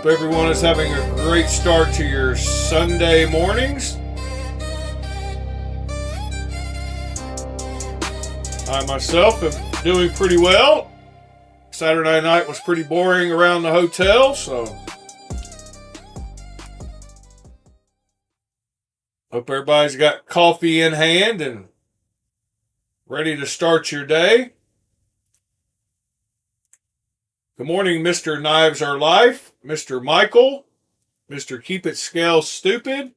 Hope everyone is having a great start to your Sunday mornings. I myself am doing pretty well. Saturday night was pretty boring around the hotel, so hope everybody's got coffee in hand and ready to start your day. Good morning, Mr. Knives Are Life, Mr. Michael, Mr. Keep It Scale Stupid,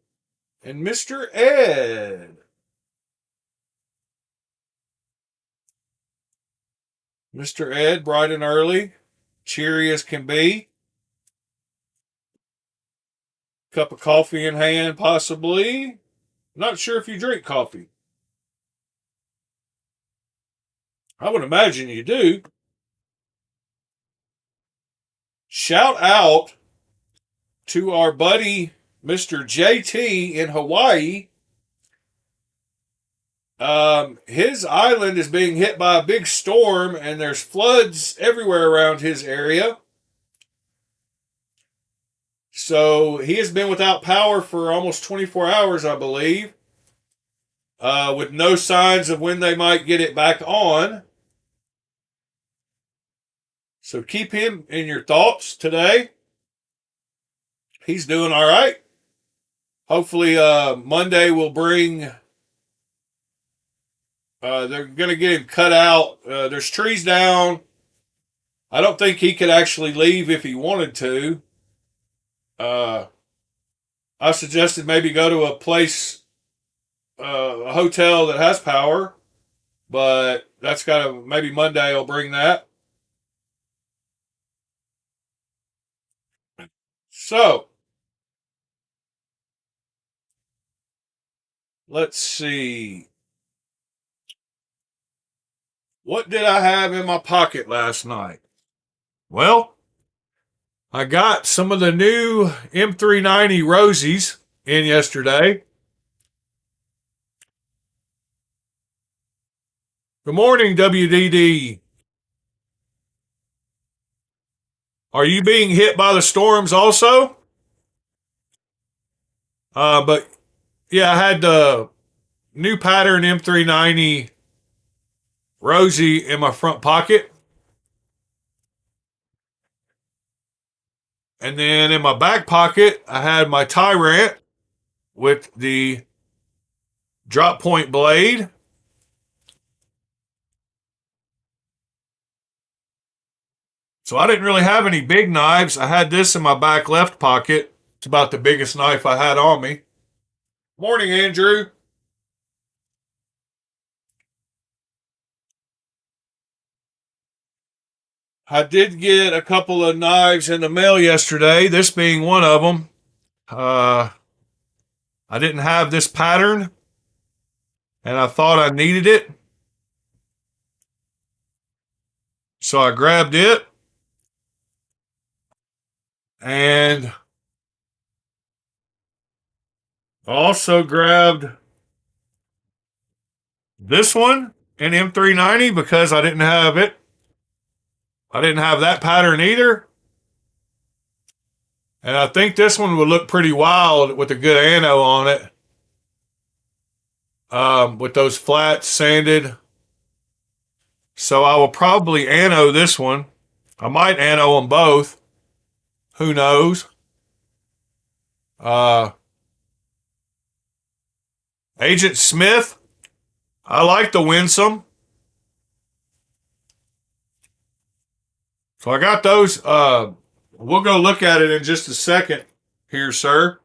and Mr. Ed. Mr. Ed, bright and early, cheery as can be. Cup of coffee in hand, possibly. Not sure if you drink coffee. I would imagine you do. Shout out to our buddy, Mr. JT in Hawaii. His island is being hit by a big storm and there's floods everywhere around his area. So he has been without power for almost 24 hours, I believe, with no signs of when they might get it back on. So keep him in your thoughts today. He's doing all right. Hopefully Monday will bring... they're going to get him cut out. There's trees down. I don't think he could actually leave if he wanted to. I suggested maybe go to a place, a hotel that has power, but that's got to, maybe Monday will bring that. So, let's see. What did I have in my pocket last night? Well, I got some of the new M390 Rosies in yesterday. Good morning, WDD. Are you being hit by the storms also? But yeah, I had the new pattern M390 Rosie in my front pocket. And then in my back pocket, I had my Tyrant with the drop point blade. So I didn't really have any big knives. I had this in my back left pocket. It's about the biggest knife I had on me. Morning, Andrew. I did get a couple of knives in the mail yesterday, this being one of them. I didn't have this pattern, and I thought I needed it. So I grabbed it. And I also grabbed this one in M390 because I didn't have it. I didn't have that pattern either. And I think this one would look pretty wild with a good ano on it. With those flats sanded. So I will probably ano this one. I might ano them both. Who knows? Agent Smith. I like the Winsome. So I got those. We'll go look at it in just a second here, sir.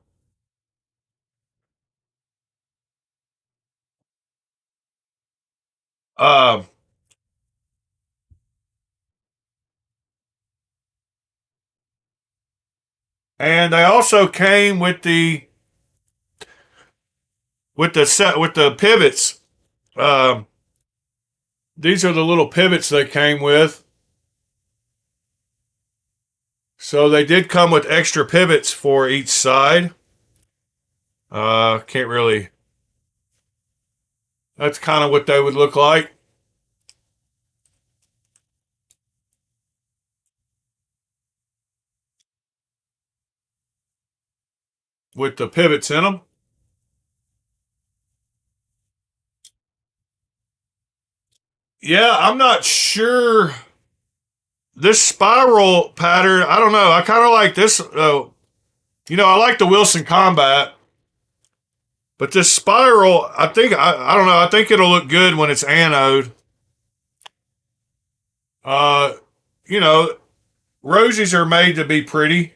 And they also came with the pivots. These are the little pivots they came with. So they did come with extra pivots for each side. Can't really. That's kind of what they would look like. with the pivots in them. Yeah, I'm not sure. This spiral pattern, I don't know. I kind of like this. I like the Wilson Combat. But this spiral, I don't know. I think it'll look good when it's anode. Uh, you know, rosies are made to be pretty.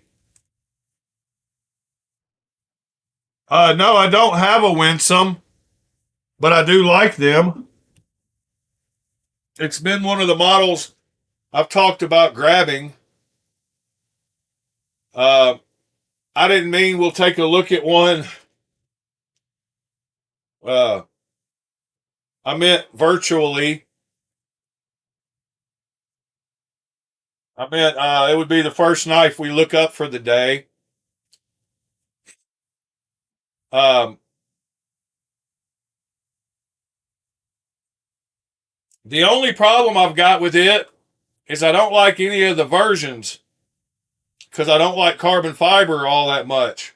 No, I don't have a Winsome, but I do like them. It's been one of the models I've talked about grabbing. I didn't mean we'll take a look at one. I meant virtually. I meant it would be the first knife we look up for the day. The only problem I've got with it is I don't like any of the versions because I don't like carbon fiber all that much.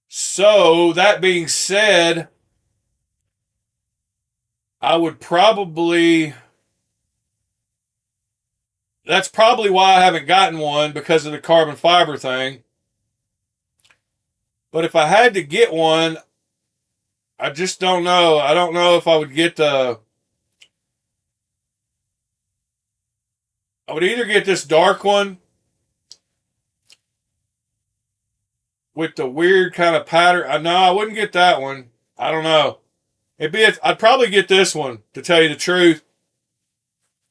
So that being said, I would probably, that's probably why I haven't gotten one, because of the carbon fiber thing. But if I had to get one, I just don't know. I don't know if I would get I would either get this dark one with the weird kind of pattern. No, I wouldn't get that one. I don't know. I'd probably get this one, to tell you the truth.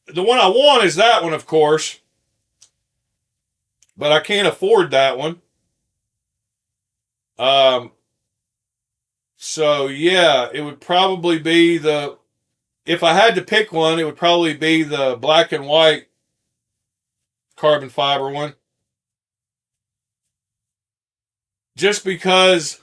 The one I want is that one, of course. But I can't afford that one. So yeah, it would probably be if I had to pick one, it would probably be the black and white carbon fiber one. Just because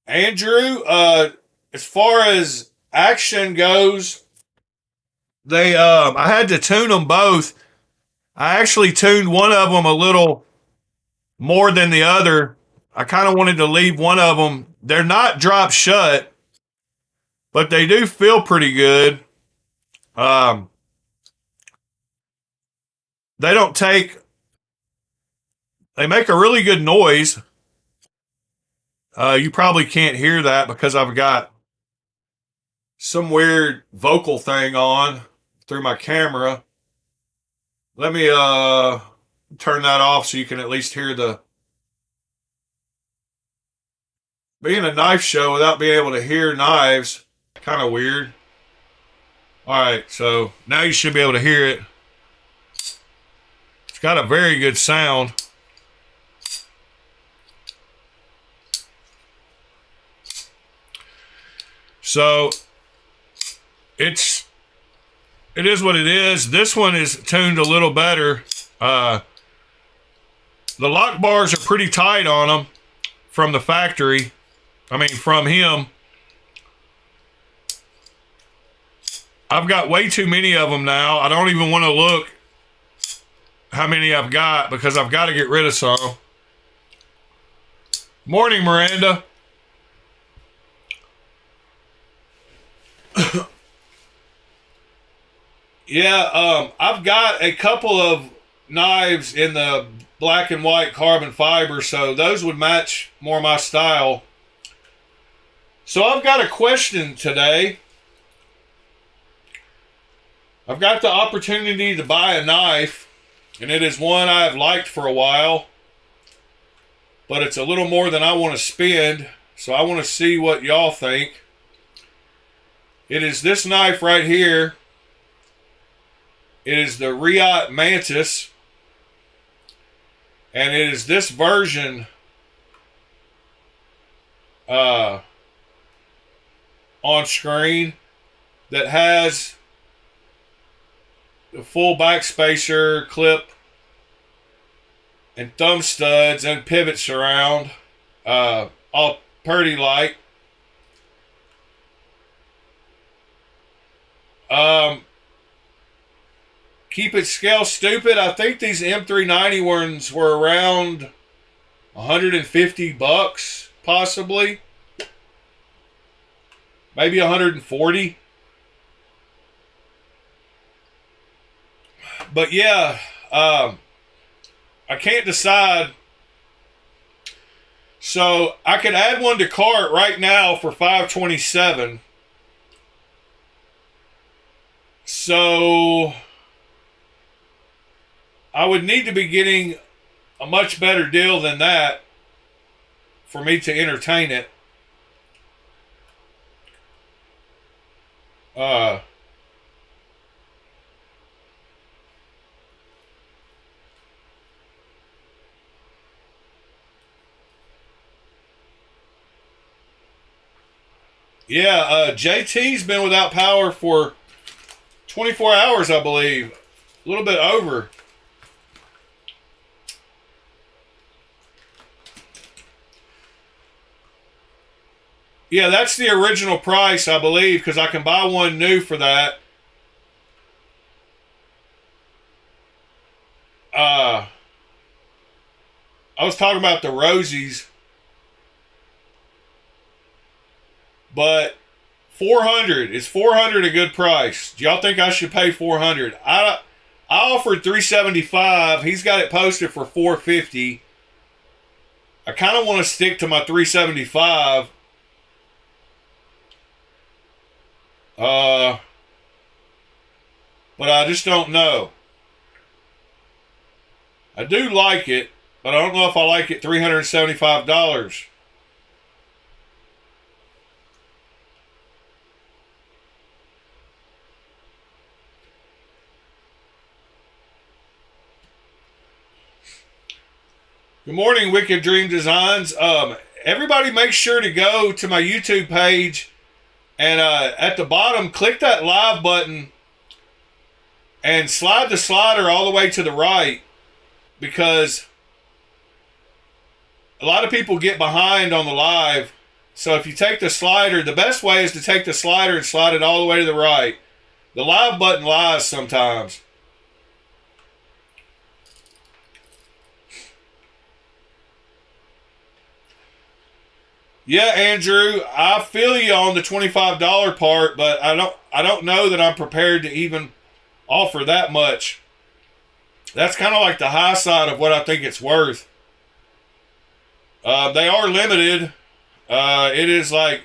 Andrew, as far as action goes, I had to tune them both. I actually tuned one of them a little more than the other. I kind of wanted to leave one of them. They're not drop shut, but they do feel pretty good. They don't take. They make a really good noise. You probably can't hear that because I've got some weird vocal thing on through my camera. Let me turn that off so you can at least hear being a knife show without being able to hear knives, kind of weird. All right, so now you should be able to hear it. It's got a very good sound. So it is what it is. This one is tuned a little better. The lock bars are pretty tight on them from the factory. I mean, from him. I've got way too many of them now. I don't even want to look how many I've got because I've got to get rid of some. Morning, Miranda. Yeah, I've got a couple of knives in the black and white carbon fiber, so those would match more my style. So I've got a question today. I've got the opportunity to buy a knife, and it is one I've liked for a while, but it's a little more than I want to spend, so I want to see what y'all think. It is this knife right here. It is the Riot Mantis, and it is this version on screen that has the full backspacer clip and thumb studs and pivots around, all pretty light. Keep it scale stupid. I think these M390 ones were around 150 bucks, possibly. Maybe 140. But yeah, I can't decide. So I could add one to cart right now for $527. So I would need to be getting a much better deal than that for me to entertain it. Yeah, JT's been without power for 24 hours, I believe. A little bit over. Yeah, that's the original price, I believe, because I can buy one new for that. I was talking about the Rosies. But 400 is 400 a good price? Do y'all think I should pay 400? I offered 375. He's got it posted for 450. I kind of want to stick to my 375. But I just don't know. I do like it, but I don't know if I like it $375. Good morning, Wicked Dream Designs. Everybody make sure to go to my YouTube page and at the bottom, click that live button and slide the slider all the way to the right, because a lot of people get behind on the live. So if you take the slider, the best way is to take the slider and slide it all the way to the right. The live button lies sometimes. Yeah, Andrew, I feel you on the $25 part, but I don't know that I'm prepared to even offer that much. That's kind of like the high side of what I think it's worth. They are limited. It is like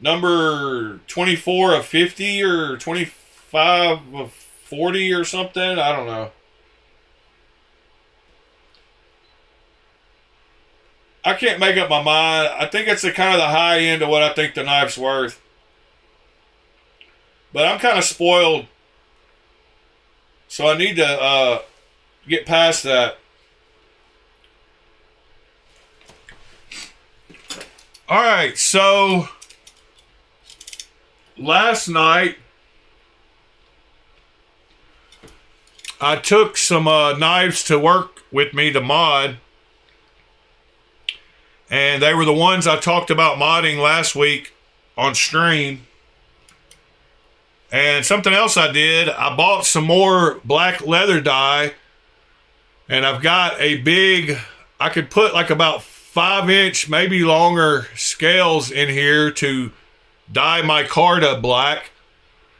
number 24 of 50 or 25 of 40 or something. I don't know. I can't make up my mind. I think it's the kind of the high end of what I think the knife's worth. But I'm kind of spoiled, so I need to get past that. All right, so last night I took some knives to work with me to mod. And they were the ones I talked about modding last week on stream. And something else I did, I bought some more black leather dye. And I've got a big, I could put like about 5-inch, maybe longer scales in here to dye my Carta black.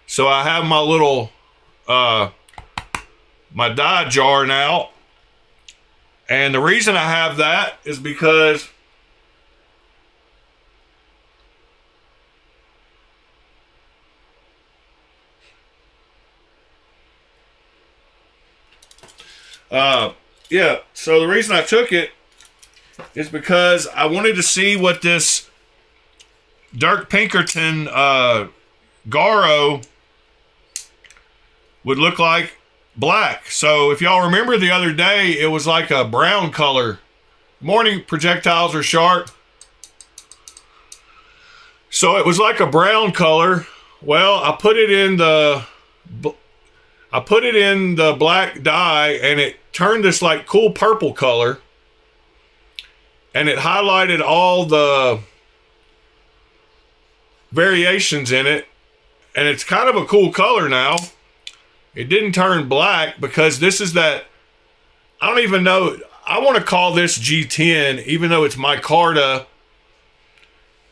So I have my little, my dye jar now. And the reason I have that is because yeah, so the reason I took it is because I wanted to see what this Dirk Pinkerton Garo would look like black. So if y'all remember the other day, it was like a brown color. Morning, projectiles are sharp. So it was like a brown color. Well, I put it in the black dye, and it turned this like cool purple color, and it highlighted all the variations in it. And it's kind of a cool color now. It didn't turn black because this is that, I don't even know, I want to call this G10, even though it's micarta,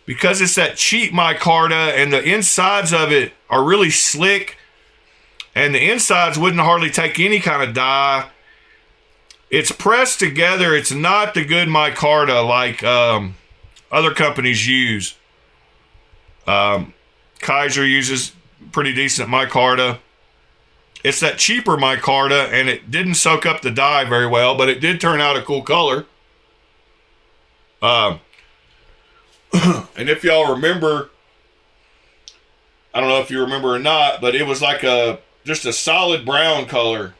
because it's that cheap micarta, and the insides of it are really slick, and the insides wouldn't hardly take any kind of dye. It's pressed together. It's not the good micarta like other companies use. Kaiser uses pretty decent micarta. It's that cheaper micarta, and it didn't soak up the dye very well, but it did turn out a cool color. And if y'all remember, I don't know if you remember or not, but it was like just a solid brown color.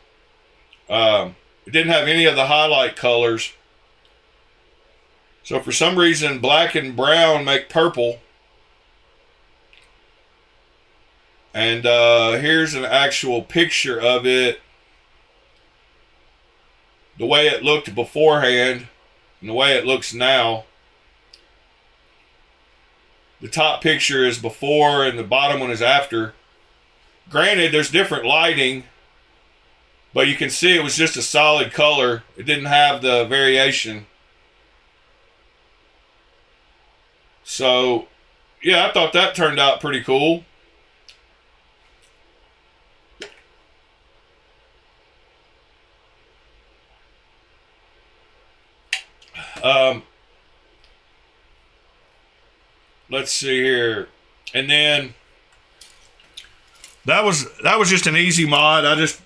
It didn't have any of the highlight colors. So for some reason, black and brown make purple. And here's an actual picture of it. The way it looked beforehand and the way it looks now. The top picture is before and the bottom one is after. Granted, there's different lighting, but you can see it was just a solid color. It didn't have the variation. So, yeah, I thought that turned out pretty cool. Let's see here. And then that was just an easy mod. I just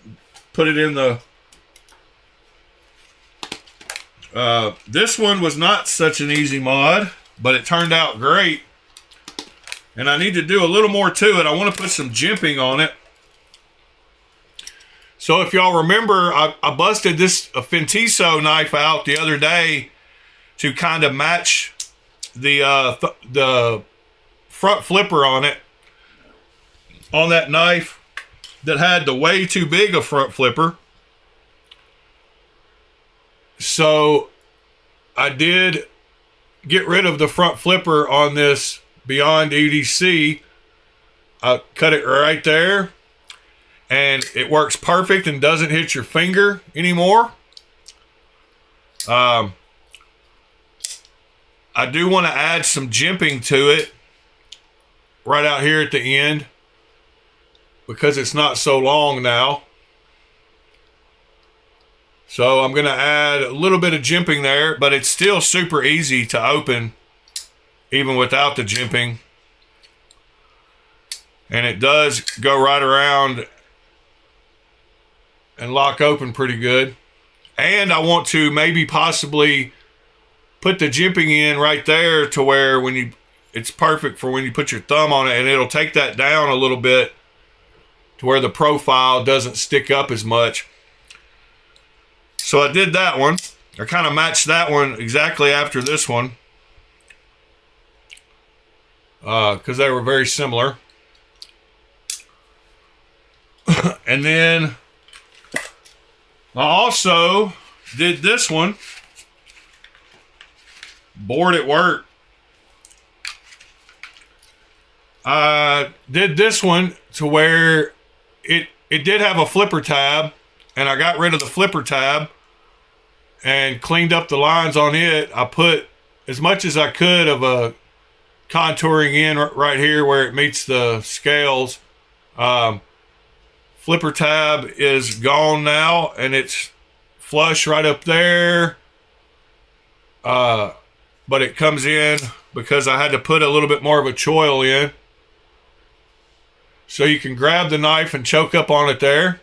put it in the this one was not such an easy mod, but it turned out great. And I need to do a little more to it. I want to put some jimping on it. So if y'all remember, I busted this Fintiso knife out the other day to kind of match the front flipper on it, on that knife that had the way too big a front flipper. So I did get rid of the front flipper on this Beyond EDC. I cut it right there, and it works perfect and doesn't hit your finger anymore. I do want to add some jimping to it right out here at the end because it's not so long now. So I'm going to add a little bit of jimping there, but it's still super easy to open even without the jimping. And it does go right around and lock open pretty good. And I want to maybe possibly put the jimping in right there to where it's perfect for when you put your thumb on it, and it'll take that down a little bit to where the profile doesn't stick up as much. So I did that one. I kind of matched that one exactly after this one because they were very similar. And then I also did this one. Bored at work. I did this one to where it did have a flipper tab, and I got rid of the flipper tab and cleaned up the lines on it. I put as much as I could of a contouring in right here where it meets the scales. Flipper tab is gone now, and it's flush right up there. But it comes in because I had to put a little bit more of a choil in. So you can grab the knife and choke up on it there.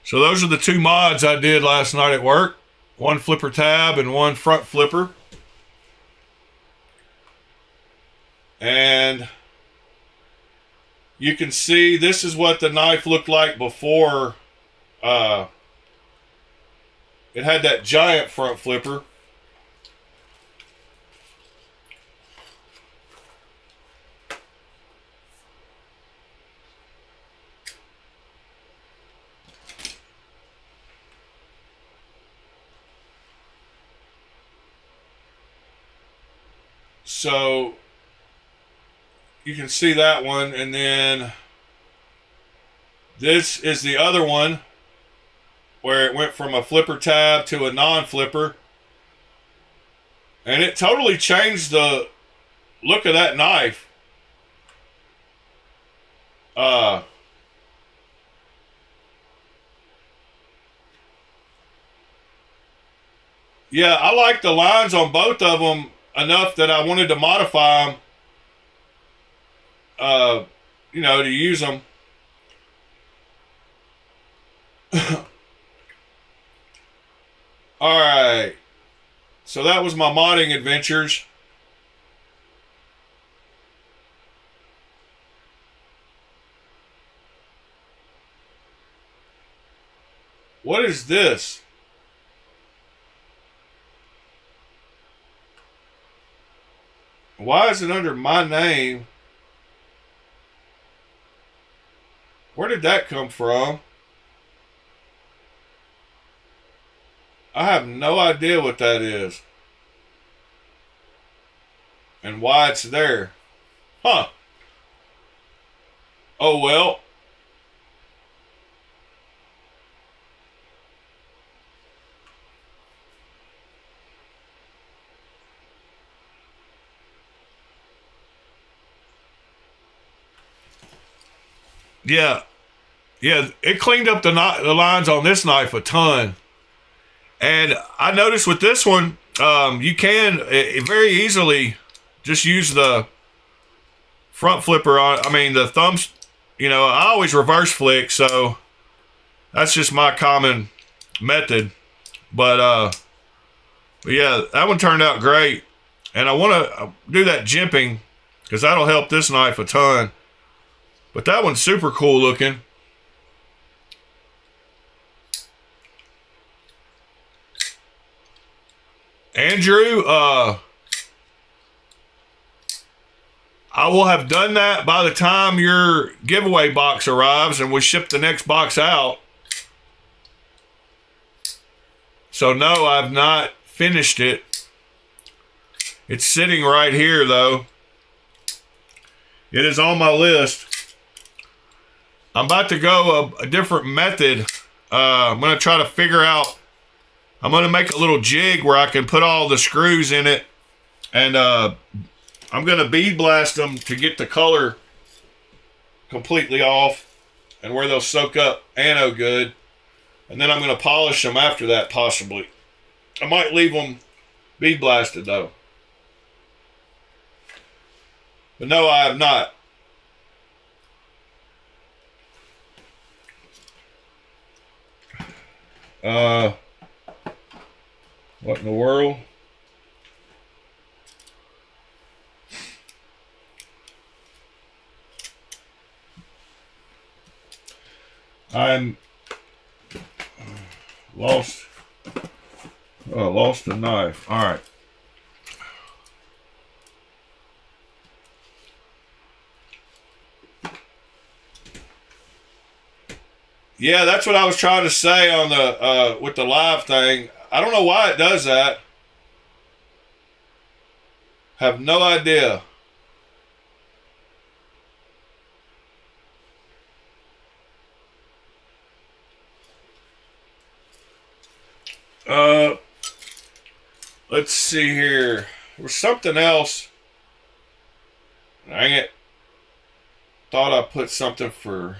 So those are the two mods I did last night at work. One flipper tab and one front flipper. And you can see this is what the knife looked like before. It had that giant front flipper. So you can see that one. And then this is the other one where it went from a flipper tab to a non-flipper. And it totally changed the look of that knife. Yeah, I like the lines on both of them enough that I wanted to modify them, you know, to use them. All right. So that was my modding adventures. What is this? Why is it under my name? Where did that come from? I have no idea what that is. And why it's there. Huh. Oh well. Yeah. Yeah, it cleaned up the lines on this knife a ton. And I noticed with this one, you can very easily just use the front flipper on. I mean, the thumbs, you know, I always reverse flick, so that's just my common method. But yeah, that one turned out great. And I want to do that jimping because that'll help this knife a ton. But that one's super cool looking. Andrew, I will have done that by the time your giveaway box arrives and we ship the next box out. So no, I've not finished it. It's sitting right here though. It is on my list. I'm about to go a different method. I'm going to try to figure out, I'm going to make a little jig where I can put all the screws in it. And I'm going to bead blast them to get the color completely off and where they'll soak up anno good. And then I'm going to polish them after that possibly. I might leave them bead blasted though. But no, I have not. What in the world? I'm lost the knife. All right. Yeah, that's what I was trying to say on the with the live thing. I don't know why it does that. Have no idea. Let's see here. There was something else. Dang it. Thought I put something for...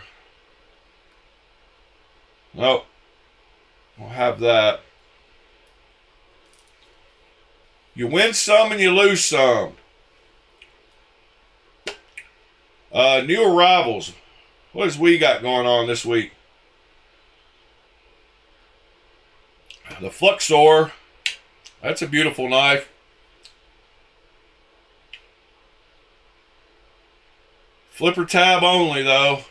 Nope. We'll have that. You win some and you lose some. New arrivals. What has we got going on this week? The Fluxor. That's a beautiful knife. Flipper tab only though.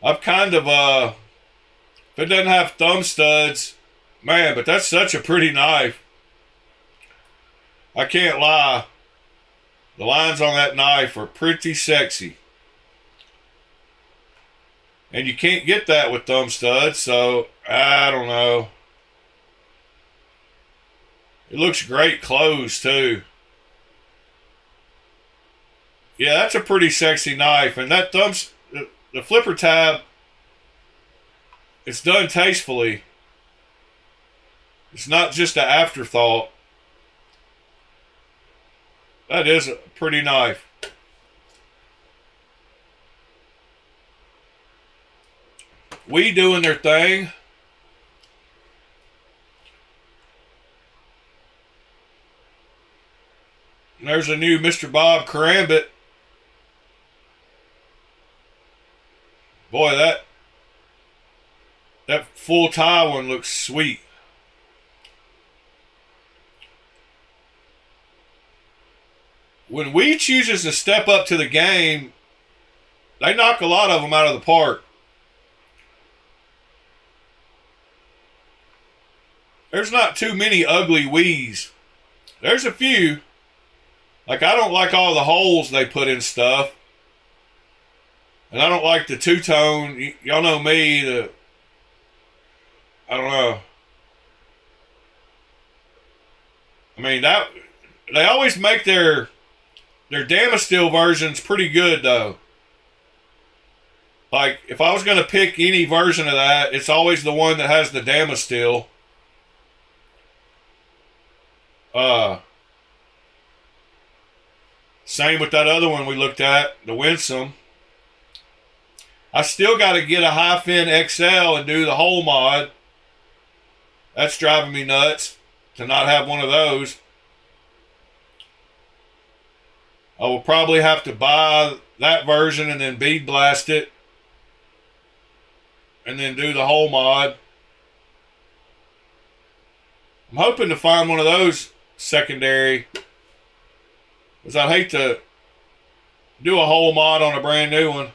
I've kind of, if it doesn't have thumb studs, man, but that's such a pretty knife. I can't lie. The lines on that knife are pretty sexy. And you can't get that with thumb studs, so I don't know. It looks great closed too. Yeah, that's a pretty sexy knife. And that the flipper tab, it's done tastefully. It's not just an afterthought. That is a pretty knife. We doing their thing. And there's a new Mr. Bob Karambit. Boy, that full tie one looks sweet. When we chooses to step up to the game, they knock a lot of them out of the park. There's not too many ugly Wiis. There's a few. Like, I don't like all the holes they put in stuff. And I don't like the two-tone. Y'all know me. I don't know. I mean, they always make their Damasteel versions pretty good, though. Like, if I was going to pick any version of that, it's always the one that has the Damasteel. Same with that other one we looked at, the Winsome. I still got to get a high fin XL and do the hole mod. That's driving me nuts to not have one of those. I will probably have to buy that version and then bead blast it. And then do the hole mod. I'm hoping to find one of those secondary. Because I'd hate to do a hole mod on a brand new one.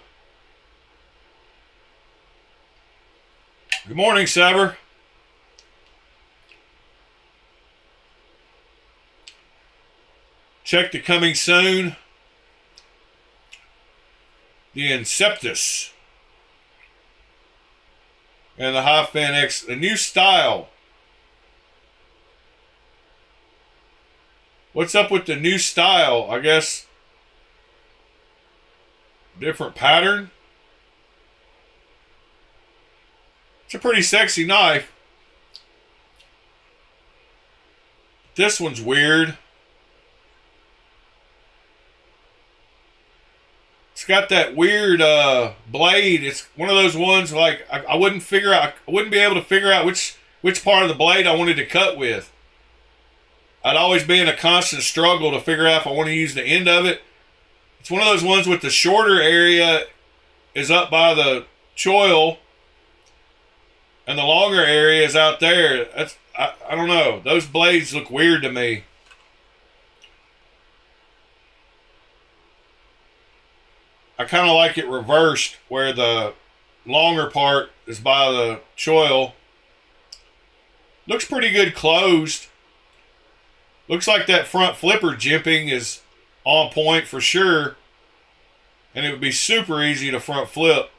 Good morning, Sever. Check the coming soon. The Inceptus. And the High Fin X. The new style. What's up with the new style? I guess different pattern. It's a pretty sexy knife. This one's weird. It's got that weird blade. It's one of those ones like I wouldn't be able to figure out which part of the blade I wanted to cut with. I'd always be in a constant struggle to figure out if I want to use the end of it. It's one of those ones with the shorter area is up by the choil and the longer area is out there. I don't know. Those blades look weird to me. I kind of like it reversed where the longer part is by the choil. Looks pretty good closed. Looks like that front flipper jimping is on point for sure. And it would be super easy to front flip.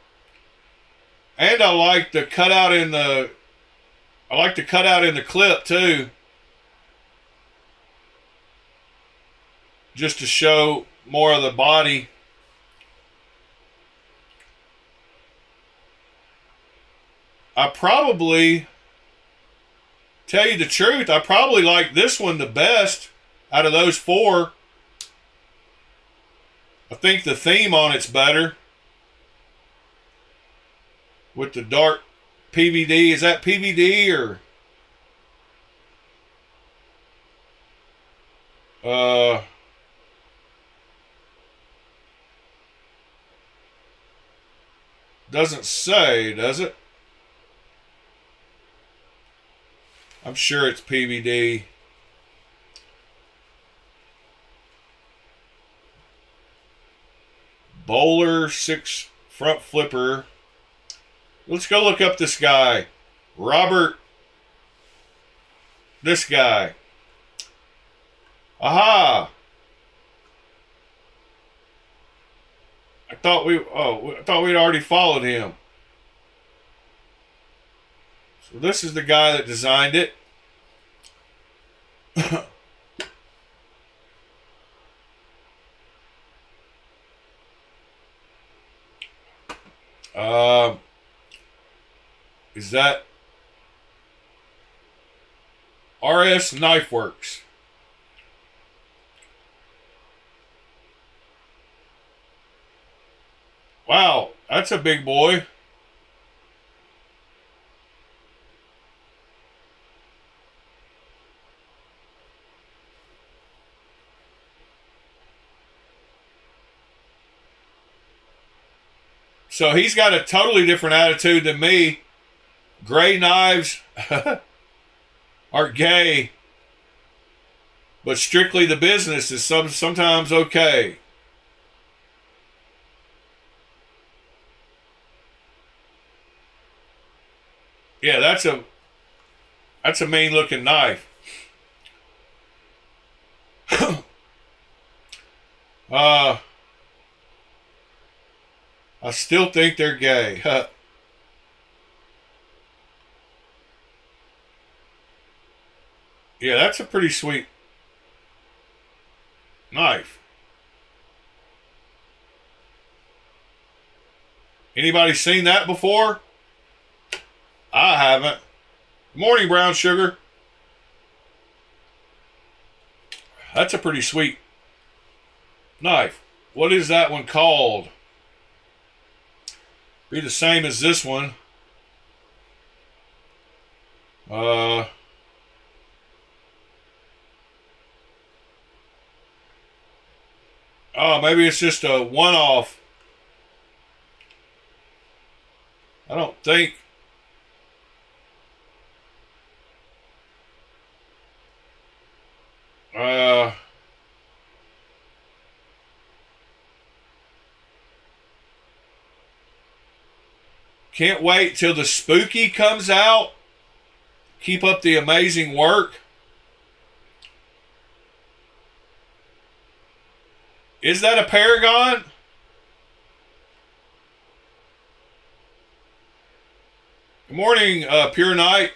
And I like the cutout in the clip too. Just to show more of the body. I probably, tell you the truth, I probably like this one the best out of those four. I think the theme on it's better. With the dark PVD. Is that PVD or? Doesn't say, does it? I'm sure it's PVD. Bowler 6 front flipper. Let's go look up this guy. Robert. This guy. Aha. I thought we'd already followed him. So this is the guy that designed it. Is that RS Knife Works? Wow, that's a big boy. So he's got a totally different attitude than me. Gray knives are gay, but strictly the business is sometimes okay. Yeah, that's a mean looking knife. I still think they're gay. Yeah, that's a pretty sweet knife. Anybody seen that before? I haven't. Morning, brown sugar. That's a pretty sweet knife. What is that one called? Be the same as this one. Oh, maybe it's just a one-off. I don't think. Can't wait till the spooky comes out. Keep up the amazing work. Is that a Paragon? Good morning, Pure Night.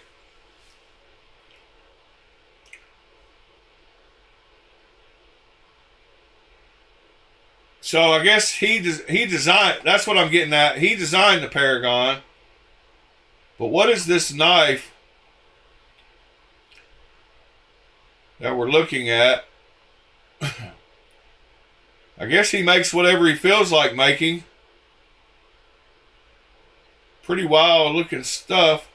So I guess he designed, that's what I'm getting at. He designed the Paragon. But what is this knife that we're looking at? I guess he makes whatever he feels like making. Pretty wild looking stuff.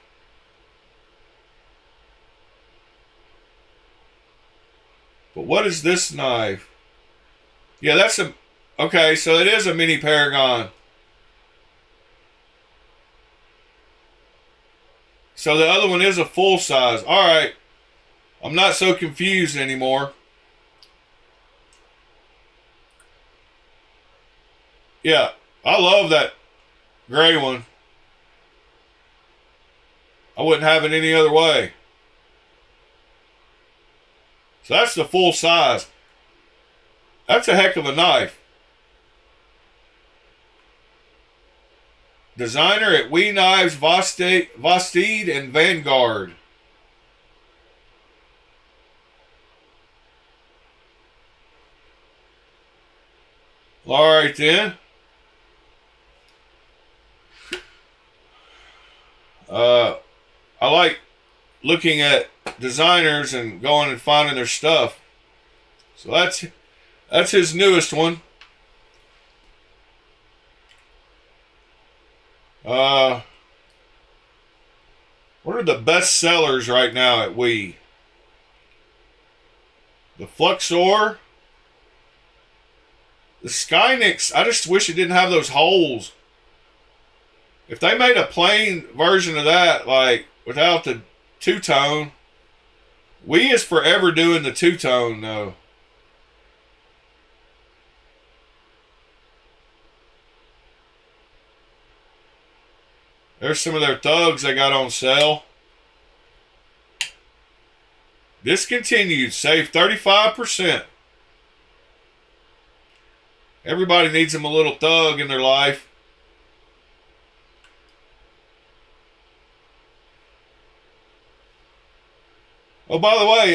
But what is this knife? Yeah, that's a... Okay, so it is a mini Paragon. So the other one is a full size. All right. I'm not so confused anymore. Yeah, I love that gray one. I wouldn't have it any other way. So that's the full size. That's a heck of a knife. Designer at Kubey Knives, Vostede, and Vanguard. All right then. I like looking at designers and going and finding their stuff. So that's his newest one. What are the best sellers right now at Wii? The Fluxor. The Skynix, I just wish it didn't have those holes. If they made a plain version of that, like without the two-tone, Wii is forever doing the two-tone though. There's some of their thugs they got on sale. Discontinued. Save 35%. Everybody needs them a little thug in their life. Oh, by the way,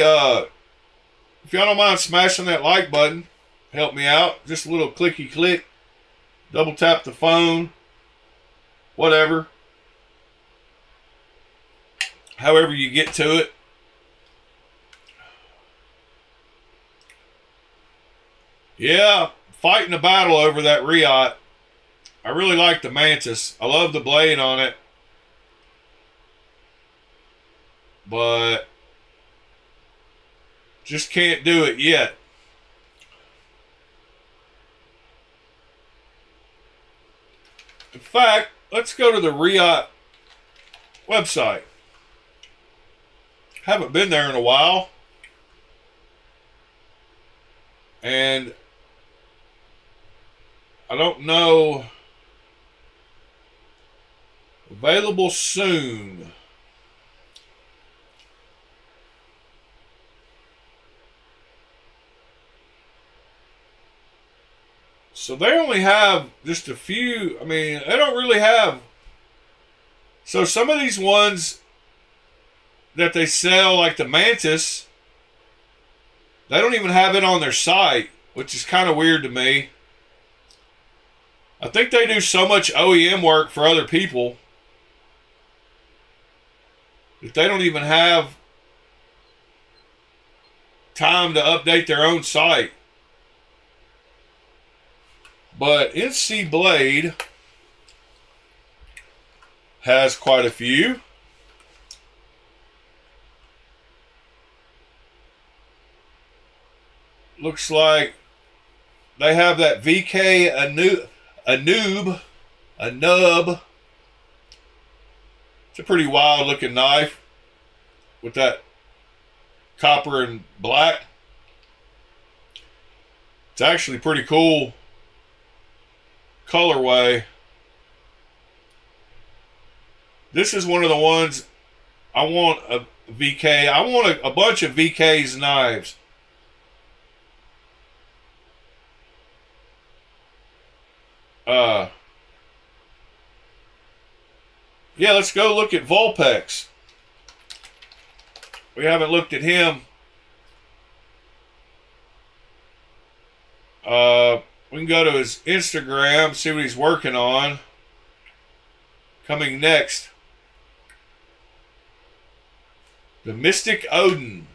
if y'all don't mind smashing that like button, help me out. Just a little clicky click. Double tap the phone. whatever. However you get to it. Yeah, fighting a battle over that Riot. I really like the Mantis. I love the blade on it. But just can't do it yet. In fact, let's go to the Riot website. Haven't been there in a while. And I don't know. Available soon. So they only have just a few. I mean, they don't really have. So some of these ones that they sell, like the Mantis, they don't even have it on their site, which is kind of weird to me. I think they do so much OEM work for other people that they don't even have time to update their own site. But NC Blade has quite a few. Looks like they have that VK Anub. It's a pretty wild looking knife with that copper and black. It's actually pretty cool colorway. This is one of the ones I want a VK. I want a bunch of VK's knives. Yeah, let's go look at Vulpex. We haven't looked at him. We can go to his Instagram, see what he's working on. Coming next, the Mystic Odin.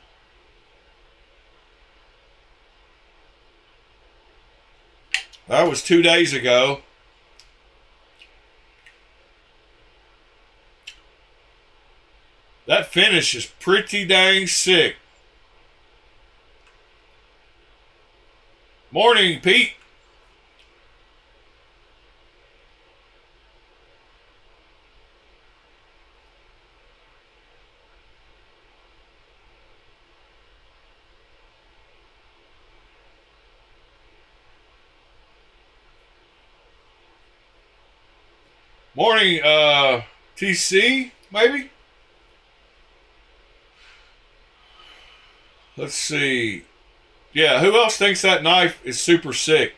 That was 2 days ago. That finish is pretty dang sick. Morning, Pete. Morning, TC, maybe? Let's see. Yeah, who else thinks that knife is super sick?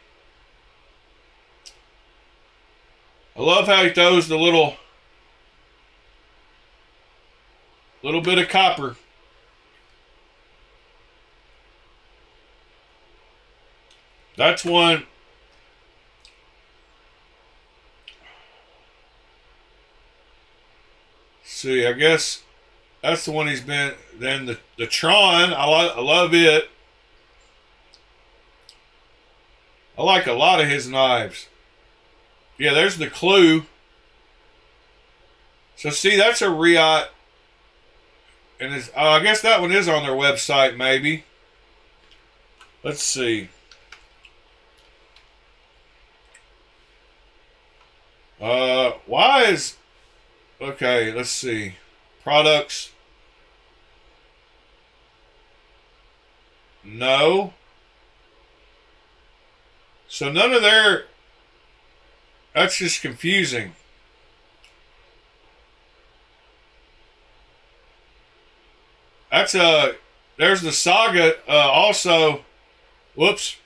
I love how he throws the little bit of copper. That's one. See, I guess that's the one he's been. Then the Tron, I love it. I like a lot of his knives. Yeah, there's the Clue. So see, that's a Riot. And it's, I guess that one is on their website, maybe. Let's see. Why is... Okay, let's see. Products. No. So none of their... That's just confusing. That's there's the Saga also. Whoops.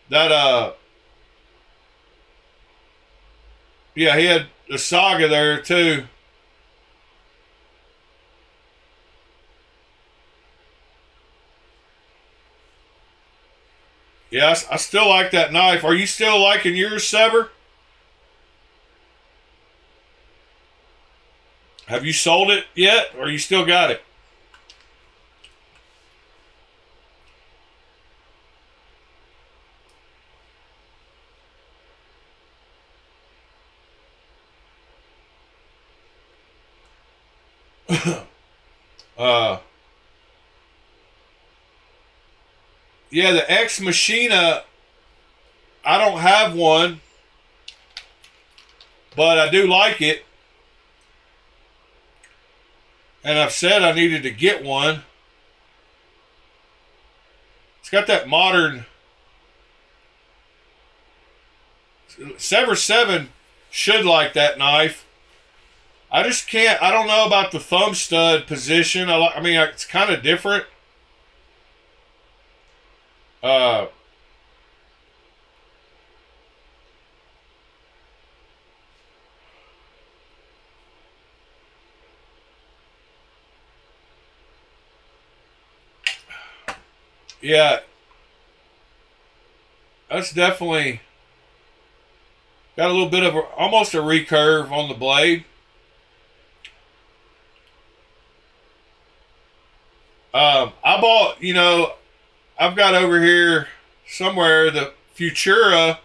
That yeah, he had the Saga there too. Yes, I still like that knife. Are you still liking yours, Sever? Have you sold it yet, or you still got it? Yeah, the Ex Machina, I don't have one, but I do like it. And I've said I needed to get one. It's got that modern... Sever 7 should like that knife. I just can't... I don't know about the thumb stud position. I mean, it's kind of different. Yeah, that's definitely got a little bit of almost a recurve on the blade. I bought, you know, I've got over here somewhere the Futura,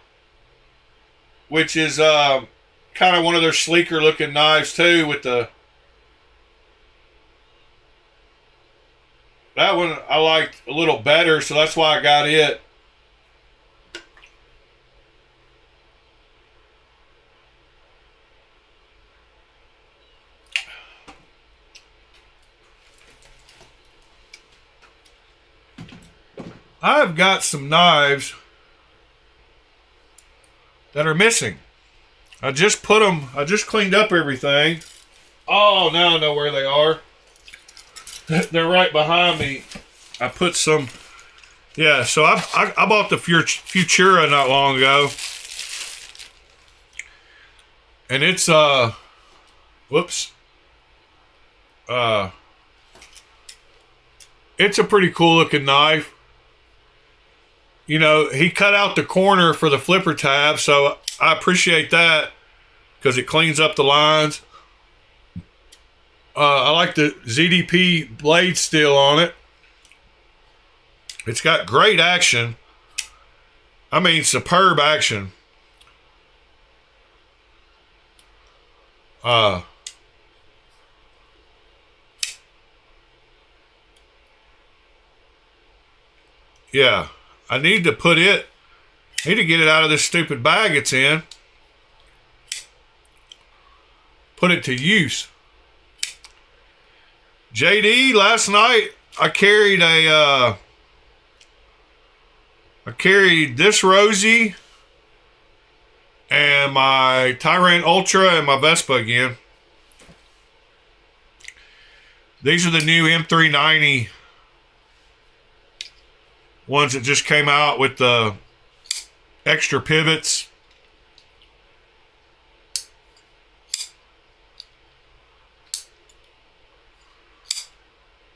which is kind of one of their sleeker looking knives too, with the... That one I liked a little better, so that's why I got it. I've got some knives that are missing. I just put them, I just cleaned up everything. Oh, now I know where they are. They're right behind me. I put some... Yeah, so I bought the Futura not long ago. And it's, whoops. It's a pretty cool looking knife. You know, he cut out the corner for the flipper tab, so I appreciate that because it cleans up the lines. I like the ZDP blade steel on it. It's got great action. I mean, superb action. Yeah, I need to put it, I need to get it out of this stupid bag it's in. Put it to use. JD, last night I carried this Rosie and my Tyrant Ultra and my Vespa again. These are the new M390 ones that just came out with the extra pivots.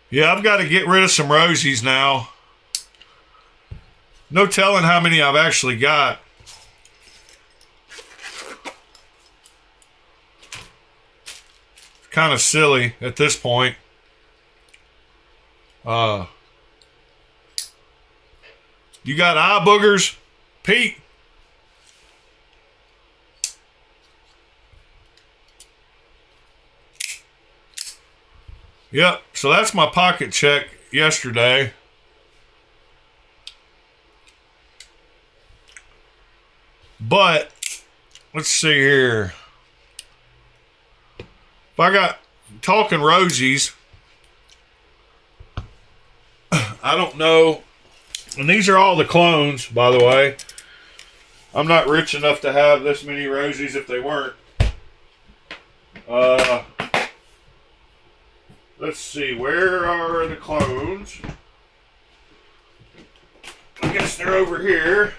Yeah, I've got to get rid of some Rosies now. No telling how many I've actually got. Kind of silly at this point. You got eye boogers, Pete? Yep, so that's my pocket check yesterday. But, let's see here. If I got, talking Rosies, I don't know. And these are all the clones, by the way. I'm not rich enough to have this many Rosies if they weren't. Let's see, where are the clones? I guess they're over here.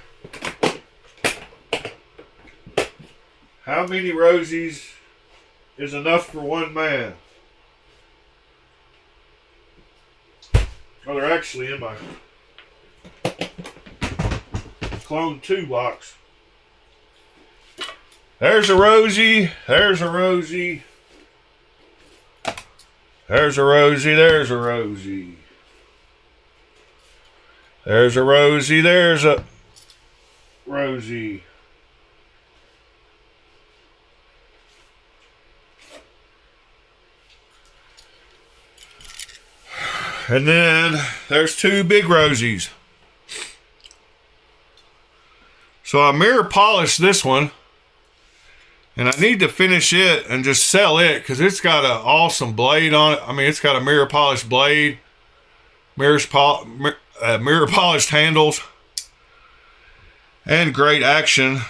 How many Rosies is enough for one man? Oh, they're actually in my Clone 2 box. There's a Rosie. There's a Rosie. There's a Rosie, there's a Rosie. There's a Rosie, there's a Rosie. And then there's two big Rosies. So I mirror polished this one. And I need to finish it and just sell it because it's got an awesome blade on it. I mean, it's got a mirror polished blade, mirror polished handles, and great action.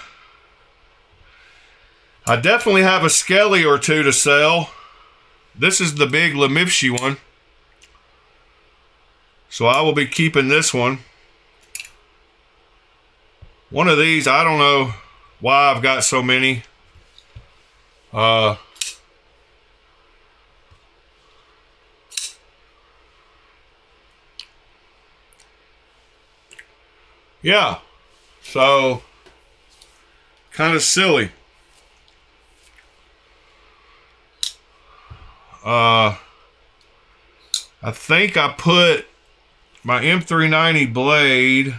I definitely have a Skelly or two to sell. This is the big Lemivshi one. So I will be keeping this one. One of these, I don't know why I've got so many. Yeah, so kind of silly. I think I put my M390 blade.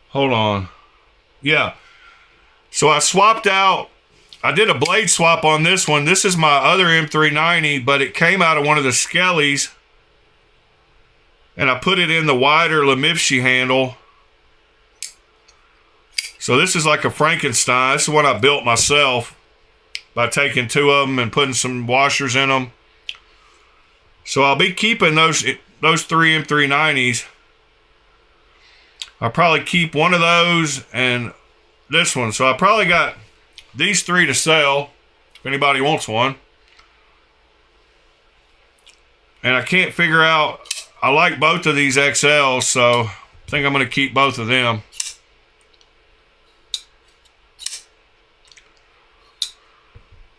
Hold on. Yeah. So I swapped out, I did a blade swap on this one. This is my other M390, but it came out of one of the Skellies. And I put it in the wider Lemivshi handle. So this is like a Frankenstein. This is what I built myself by taking two of them and putting some washers in them. So I'll be keeping those three M390s. I'll probably keep one of those and this one. So I probably got these three to sell if anybody wants one. And I can't figure out, I like both of these XLs, so I think I'm going to keep both of them.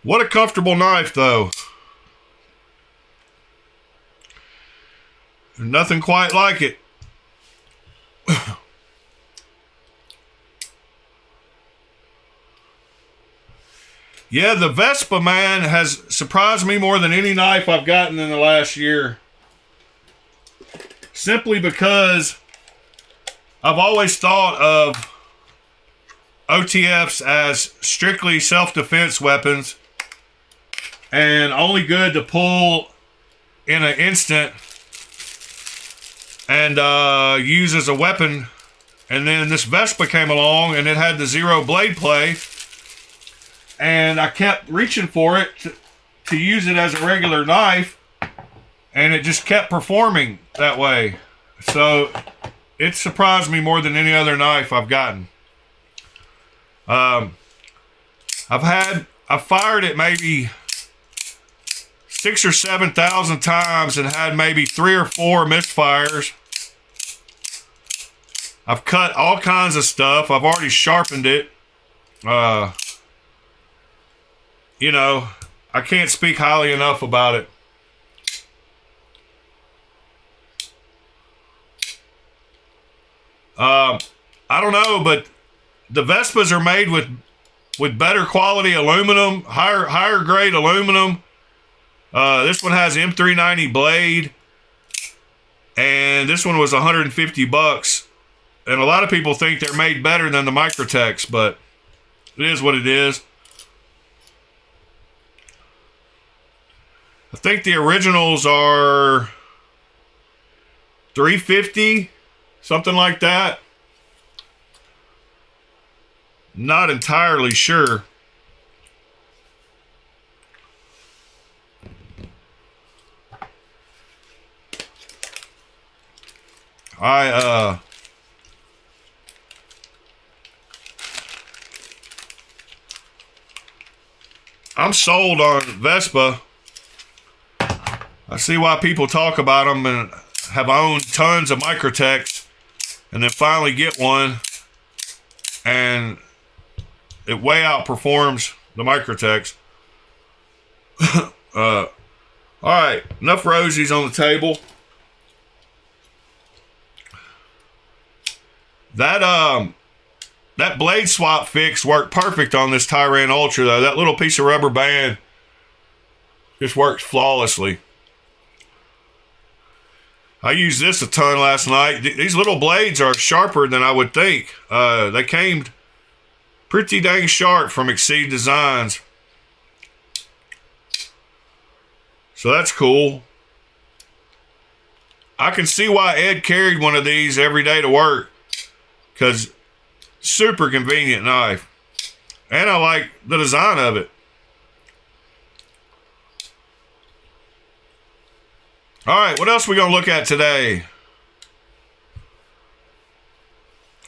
What a comfortable knife though. Nothing quite like it. Yeah, the Vespa, man, has surprised me more than any knife I've gotten in the last year. Simply because I've always thought of OTFs as strictly self-defense weapons and only good to pull in an instant and use as a weapon. And then this Vespa came along and it had the zero blade play. And I kept reaching for it to use it as a regular knife, and it just kept performing that way. So it surprised me more than any other knife I've gotten. I've fired it maybe 6,000 or 7,000 times and had maybe 3 or 4 misfires. I've cut all kinds of stuff. I've already sharpened it. You know, I can't speak highly enough about it. I don't know, but the Vespas are made with better quality aluminum, higher grade aluminum. This one has M390 blade, and this one was $150. And a lot of people think they're made better than the Microtechs, but it is what it is. I think the originals are $350, something like that. Not entirely sure. I'm sold on Vespa. I see why people talk about them and have owned tons of Microtechs and then finally get one and it way outperforms the Microtechs. All right, enough Rosies on the table. That blade swap fix worked perfect on this Tyran Ultra though. That little piece of rubber band Just works flawlessly. I used this a ton last night. These little blades are sharper than I would think. They came pretty dang sharp from Exceed Designs. So that's cool. I can see why Ed carried one of these every day to work, because super convenient knife. And I like the design of it. All right, what else we gonna look at today?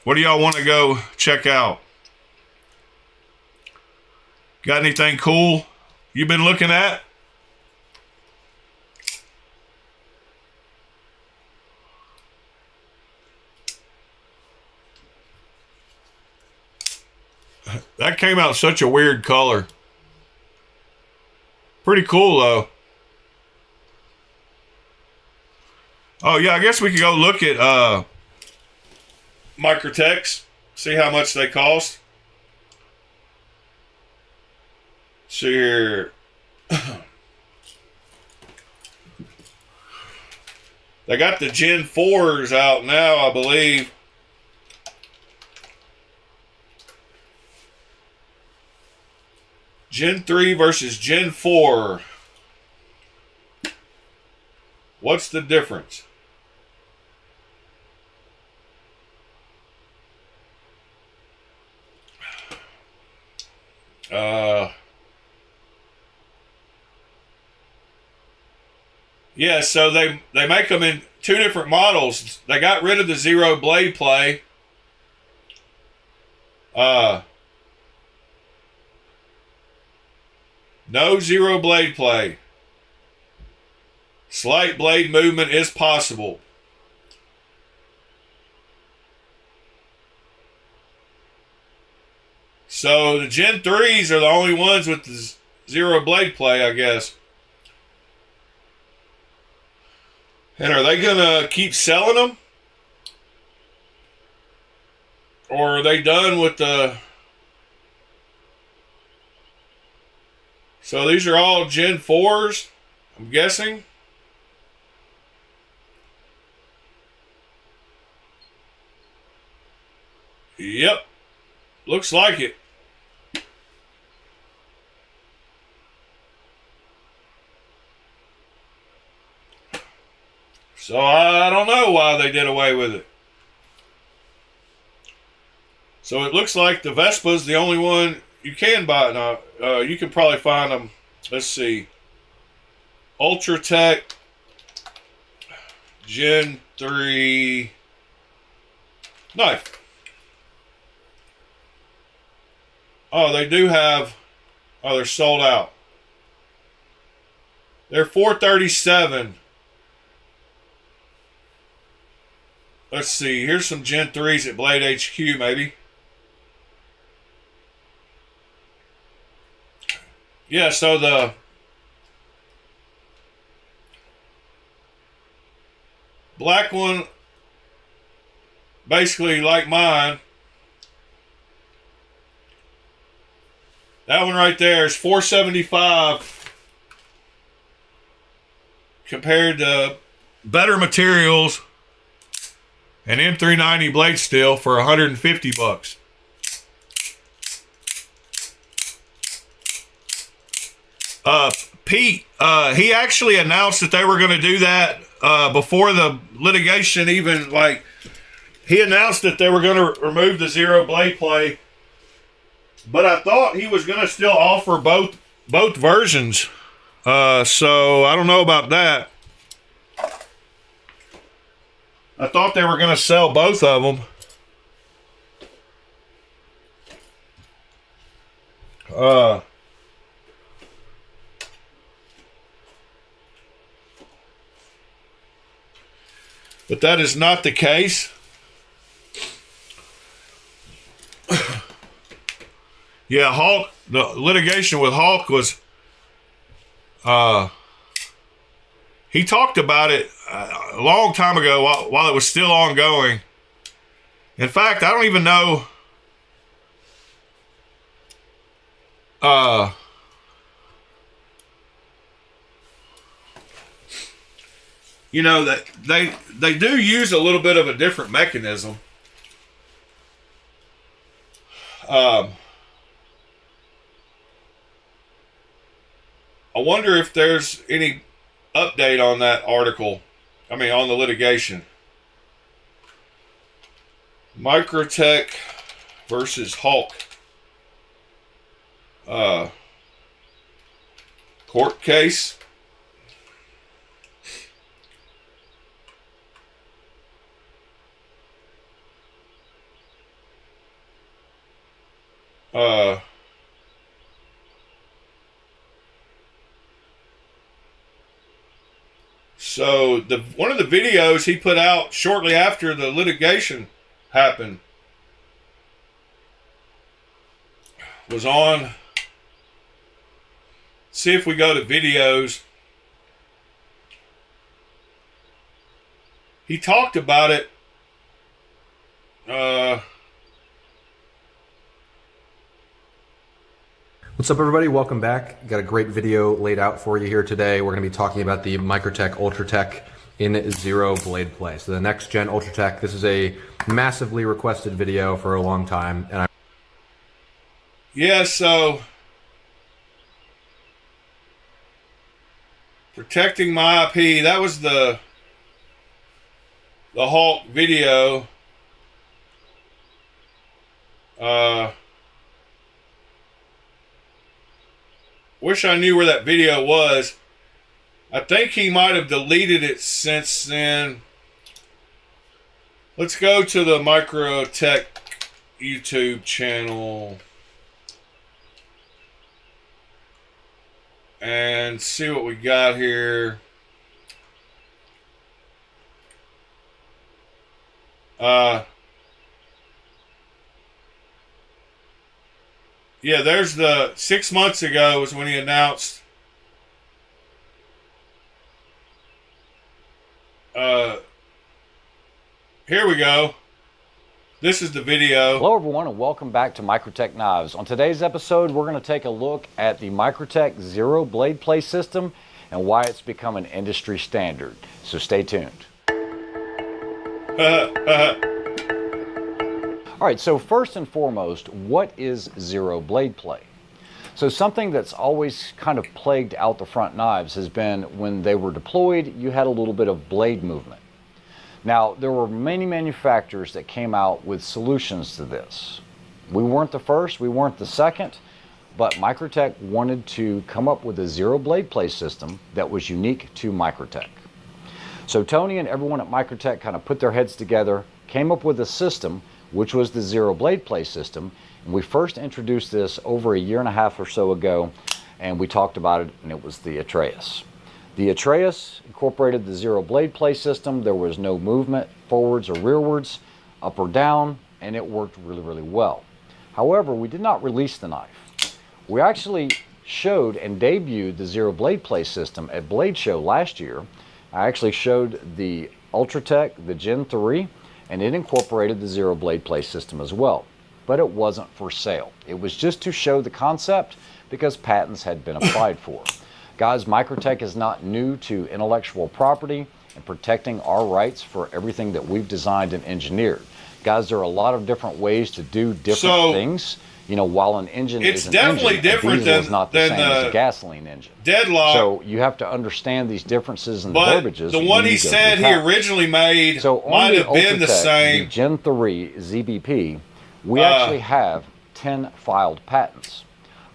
What do y'all want to go check out? Got anything cool you've been looking at? That came out such a weird color. Pretty cool though. Oh yeah, I guess we could go look at Microtechs, see how much they cost. See here. They got the Gen 4s out now, I believe. Gen 3 versus Gen 4. What's the difference? Yeah, so they make them in two different models. They got rid of the zero blade play. No zero blade play. Slight blade movement is possible. So the Gen 3s are the only ones with the zero blade play, I guess. And are they gonna keep selling them? Or are they done with the... So these are all Gen 4s, I'm guessing. Yep. Looks like it. So I don't know why they did away with it. So it looks like the Vespa's the only one you can buy now. You can probably find them. Let's see. Ultratech Gen 3 knife. Oh, they do have... Oh, they're sold out. They're $437. Let's see. Here's some Gen 3s at Blade HQ, maybe. Yeah, so the... black one, basically like mine. That one right there is $475 compared to better materials and M390 blade steel for $150. Pete, he actually announced that they were going to do that before the litigation even, like, he announced that they were going to remove the zero blade play. But I thought he was going to still offer both versions. So I don't know about that. I thought they were going to sell both of them. But that is not the case. Yeah, Hulk, the litigation with Hulk was, he talked about it a long time ago while it was still ongoing. In fact, I don't even know, you know, that they do use a little bit of a different mechanism. I wonder if there's any update on that article. I mean, on the litigation. Microtech versus Hulk. Court case. So one of the videos he put out shortly after the litigation happened was on. See if we go to videos. He talked about it. What's up, everybody? Welcome back. Got a great video laid out for you here today. We're going to be talking about the Microtech Ultratech in Zero blade play. So the next gen Ultratech. This is a massively requested video for a long time, and yeah. So protecting my IP. That was the Hulk video. Wish I knew where that video was. I think he might have deleted it since then. Let's go to the Microtech YouTube channel and see what we got here. Yeah, there's the 6 months ago was when he announced. Here we go. This is the video. Hello everyone and welcome back to Microtech Knives. On today's episode, we're going to take a look at the Microtech Zero blade play system and why it's become an industry standard. So stay tuned. All right, so first and foremost, what is zero blade play? So something that's always kind of plagued out the front knives has been when they were deployed, you had a little bit of blade movement. Now, there were many manufacturers that came out with solutions to this. We weren't the first, we weren't the second, but Microtech wanted to come up with a zero blade play system that was unique to Microtech. So Tony and everyone at Microtech kind of put their heads together, came up with a system which was the zero blade play system. And we first introduced this over a year and a half or so ago, and we talked about it, and it was the Atreus. The Atreus incorporated the zero blade play system. There was no movement forwards or rearwards, up or down, and it worked really, really well. However, we did not release the knife. We actually showed and debuted the zero blade play system at Blade Show last year. I actually showed the Ultratech, the Gen 3, and it incorporated the zero blade play system as well. But it wasn't for sale. It was just to show the concept because patents had been applied for. Guys, Microtech is not new to intellectual property and protecting our rights for everything that we've designed and engineered. Guys, there are a lot of different ways to do different things. You know, while an engine is an engine, different a diesel is not the same as a gasoline engine. Deadlock. So you have to understand these differences in the verbiages. The one he said he originally made might have been the same. The Gen 3 ZBP, we actually have 10 filed patents.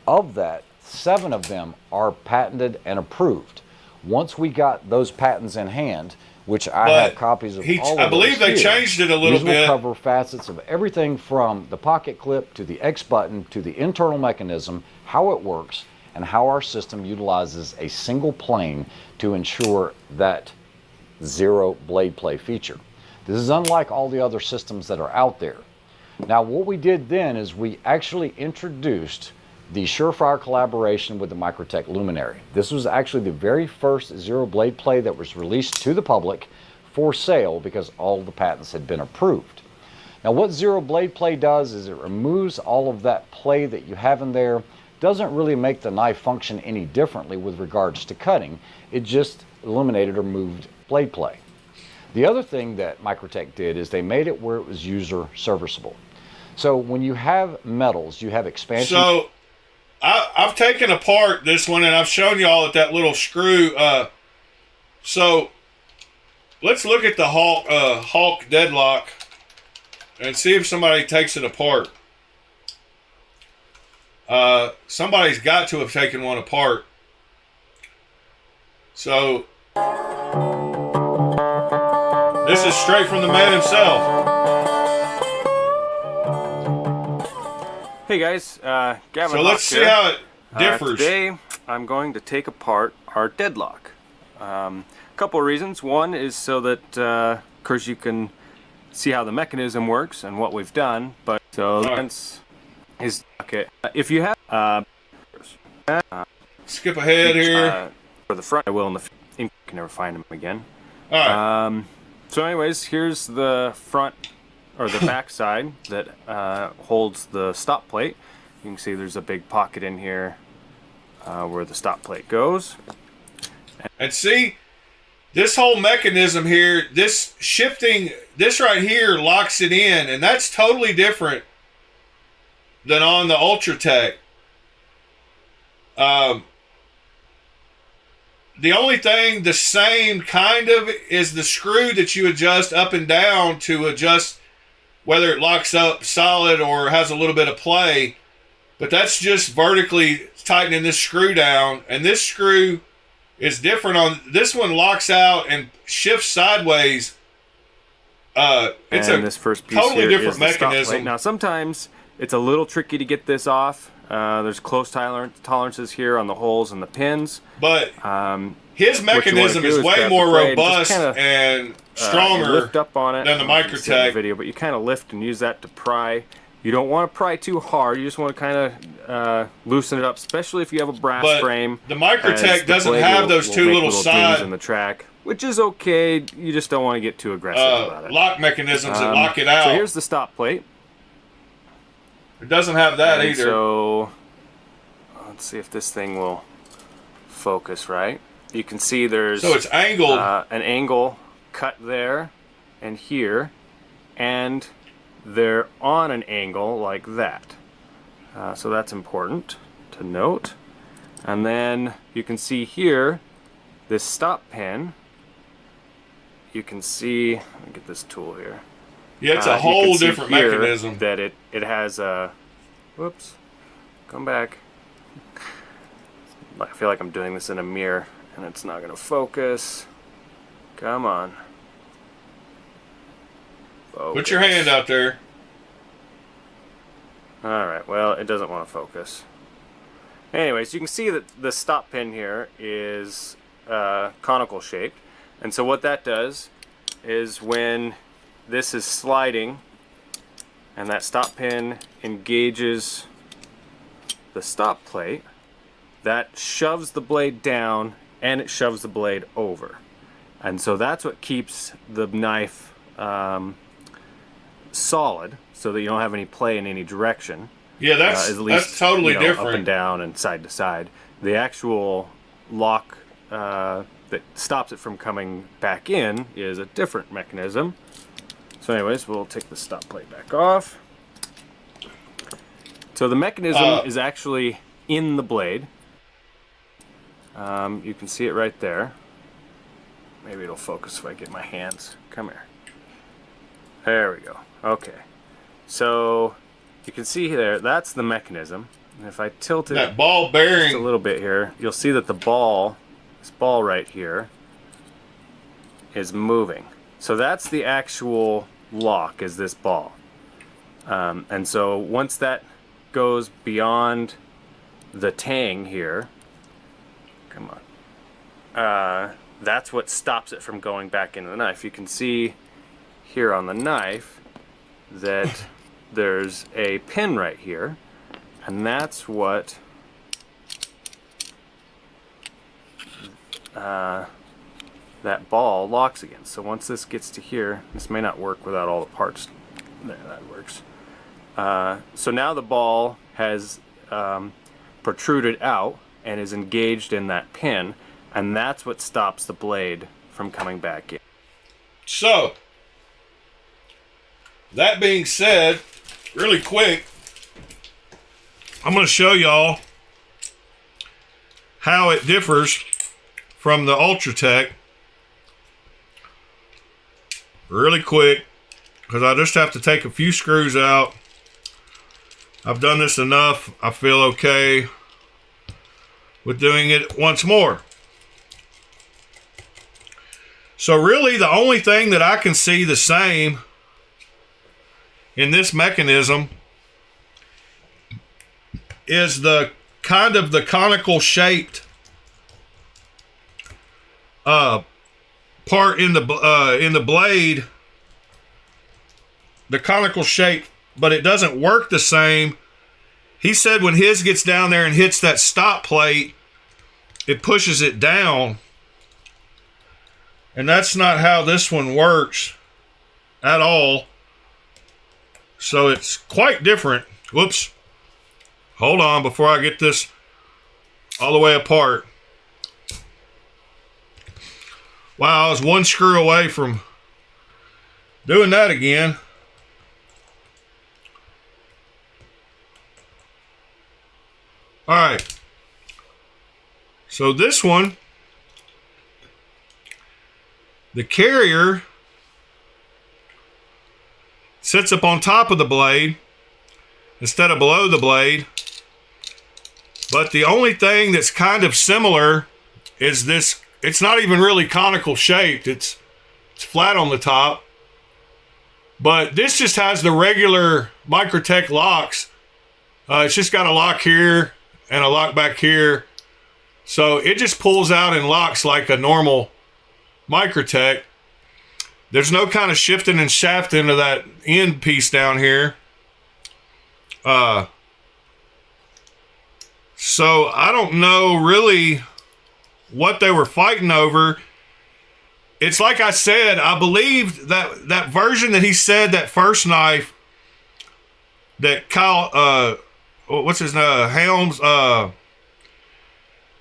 Of that, 7 of them are patented and approved. Once we got those patents in hand, which I have copies of all of those. I believe they changed it a little bit. These will cover facets of everything from the pocket clip to the X button to the internal mechanism, how it works, and how our system utilizes a single plane to ensure that zero blade play feature. This is unlike all the other systems that are out there. Now, what we did then is we actually introduced the Surefire collaboration with the Microtech Luminary. This was actually the very first zero blade play that was released to the public for sale because all the patents had been approved. Now, what zero blade play does is it removes all of that play that you have in there, doesn't really make the knife function any differently with regards to cutting. It just eliminated or moved blade play. The other thing that Microtech did is they made it where it was user serviceable. So when you have metals, you have expansion. So I've taken apart this one and I've shown y'all that little screw. So let's look at the Hawk deadlock and see if somebody takes it apart. Somebody's got to have taken one apart. So this is straight from the man himself. Hey guys, Gavin. So let's see how it differs. Today I'm going to take apart our deadlock. A couple of reasons. One is so that, of course, you can see how the mechanism works and what we've done. But so that's okay. If you have skip ahead here for the front, I will in the you can never find them again. All right. So, anyways, here's the front or the back side that holds the stop plate. You can see there's a big pocket in here where the stop plate goes. And see, this whole mechanism here, this shifting, this right here locks it in, and that's totally different than on the Ultratech. The only thing the same kind of is the screw that you adjust up and down to adjust whether it locks up solid or has a little bit of play. But that's just vertically tightening this screw down, and this screw is different on this one. Locks out and shifts sideways. It's and this first piece totally here different is the stop mechanism. plate. Now sometimes it's a little tricky to get this off. There's close tolerances here on the holes and the pins. But his mechanism is way more robust and stronger lift up on it than the Microtech video, but you kind of lift and use that to pry. You don't want to pry too hard. You just want to kind of loosen it up, especially if you have a brass frame. The Microtech doesn't have those two little sides in the track, which is okay. You just don't want to get too aggressive about it. Lock mechanisms that lock it out. So here's the stop plate. It doesn't have that either. So let's see if this thing will focus right. You can see there's it's angled. An angle cut there and here, and they're on an angle like that. So that's important to note. And then you can see here this stop pin. You can see, let me get this tool here. Yeah, it's a whole different mechanism. That it has a, whoops, come back. I feel like I'm doing this in a mirror and it's not going to focus. Come on. Focus. Put your hand out there. Alright, well, it doesn't want to focus. Anyways, you can see that the stop pin here is conical shaped. And so what that does is when this is sliding and that stop pin engages the stop plate, that shoves the blade down and it shoves the blade over. And so that's what keeps the knife solid, so that you don't have any play in any direction. Yeah, that's totally different. Up and down and side to side. The actual lock that stops it from coming back in is a different mechanism. So anyways, we'll take the stop plate back off. So the mechanism is actually in the blade. You can see it right there. Maybe it'll focus if I get my hands. Come here. There we go. Okay. So you can see there, that's the mechanism. And if I tilt it that ball bearing just a little bit here, you'll see that the ball, this ball right here, is moving. So that's the actual lock, is this ball. And so once that goes beyond the tang here, come on, that's what stops it from going back into the knife. You can see here on the knife that there's a pin right here, and that's what that ball locks against. So once this gets to here, this may not work without all the parts. There, that works. So now the ball has protruded out and is engaged in that pin, and that's what stops the blade from coming back in. So, that being said, really quick, I'm going to show y'all how it differs from the Ultratech. Really quick, because I just have to take a few screws out. I've done this enough. I feel okay with doing it once more. So really the only thing that I can see the same in this mechanism is the kind of the conical shaped part in the blade, the conical shape, but it doesn't work the same. He said when his gets down there and hits that stop plate, it pushes it down. And that's not how this one works at all. So it's quite different. Whoops. Hold on before I get this all the way apart. Wow, I was one screw away from doing that again. All right. So this one, the carrier sits up on top of the blade instead of below the blade. But the only thing that's kind of similar is this. It's not even really conical shaped. It's flat on the top. But this just has the regular Microtech locks. It's just got a lock here and a lock back here. So it just pulls out and locks like a normal Microtech. There's no kind of shifting and shafting of that end piece down here. So I don't know really what they were fighting over. It's like I said, I believe that version that he said, that first knife that Kyle, what's his name, Helms, the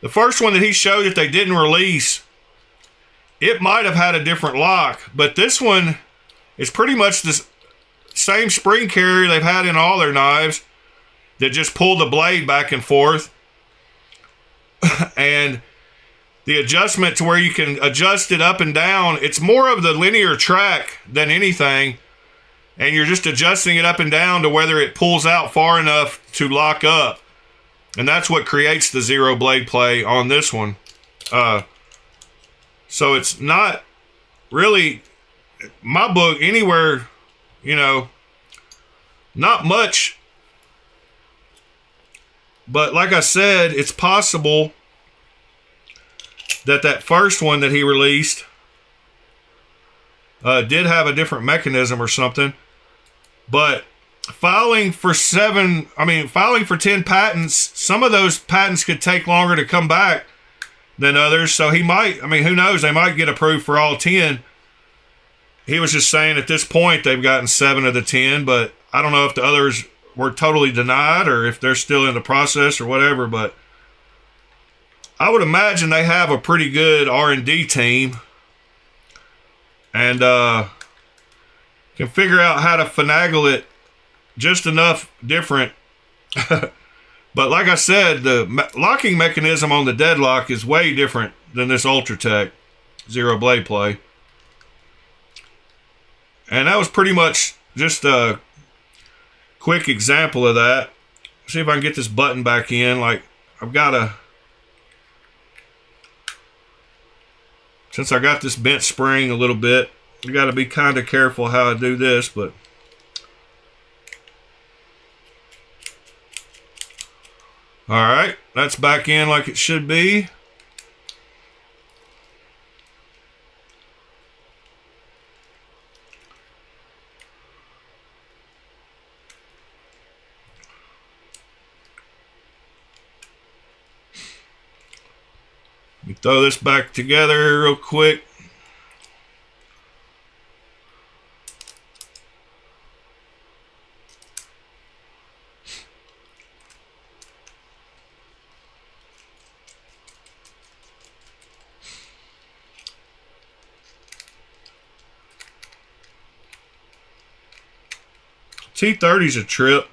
first one that he showed that they didn't release, it might have had a different lock, but this one is pretty much the same spring carrier they've had in all their knives that just pull the blade back and forth. And the adjustment to where you can adjust it up and down, it's more of the linear track than anything. And you're just adjusting it up and down to whether it pulls out far enough to lock up. And that's what creates the zero blade play on this one. So it's not really, my book, anywhere, you know, not much. But like I said, it's possible that first one that he released did have a different mechanism or something. But filing for 10 patents, some of those patents could take longer to come back than others. So he might, who knows, they might get approved for all 10. He was just saying at this point they've gotten 7 of the 10, but I don't know if the others were totally denied or if they're still in the process or whatever. But I would imagine they have a pretty good R&D team and can figure out how to finagle it just enough different. But like I said, the locking mechanism on the deadlock is way different than this Ultratech zero blade play. And that was pretty much just a quick example of that. See if I can get this button back in. Like, I've got to, since I got this bent spring a little bit, you got to be kind of careful how I do this, but all right, that's back in like it should be. Let me throw this back together real quick. T30's a trip.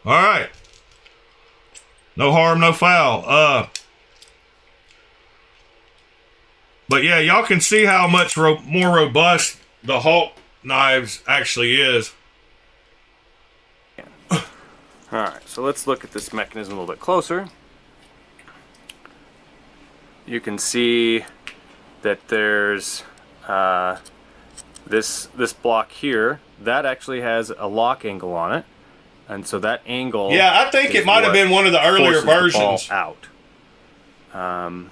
All right. No harm, no foul. But yeah, y'all can see how much more robust the Hulk knives actually is. All right, so let's look at this mechanism a little bit closer. You can see that there's this block here that actually has a lock angle on it. And so that angle, yeah, I think it might have been one of the earlier versions. The ball out.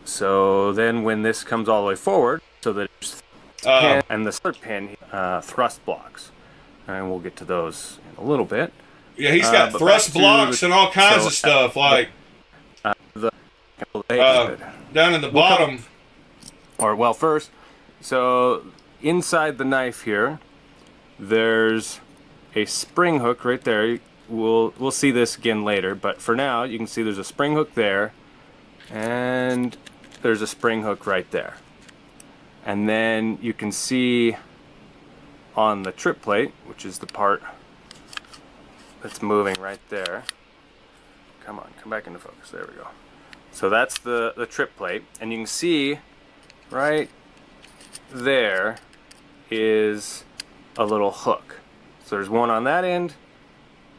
So then when this comes all the way forward, so that there's pin and the other pin thrust blocks, and we'll get to those in a little bit. Yeah, he's got thrust blocks and all kinds of stuff, like down in the bottom. Well, first, so inside the knife here, there's a spring hook right there. We'll see this again later, but for now you can see there's a spring hook there, and there's a spring hook right there. And then you can see on the trip plate, which is the part that's moving right there. Come on, come back into focus. There we go. So that's the trip plate, and you can see right there is a little hook. So there's one on that end,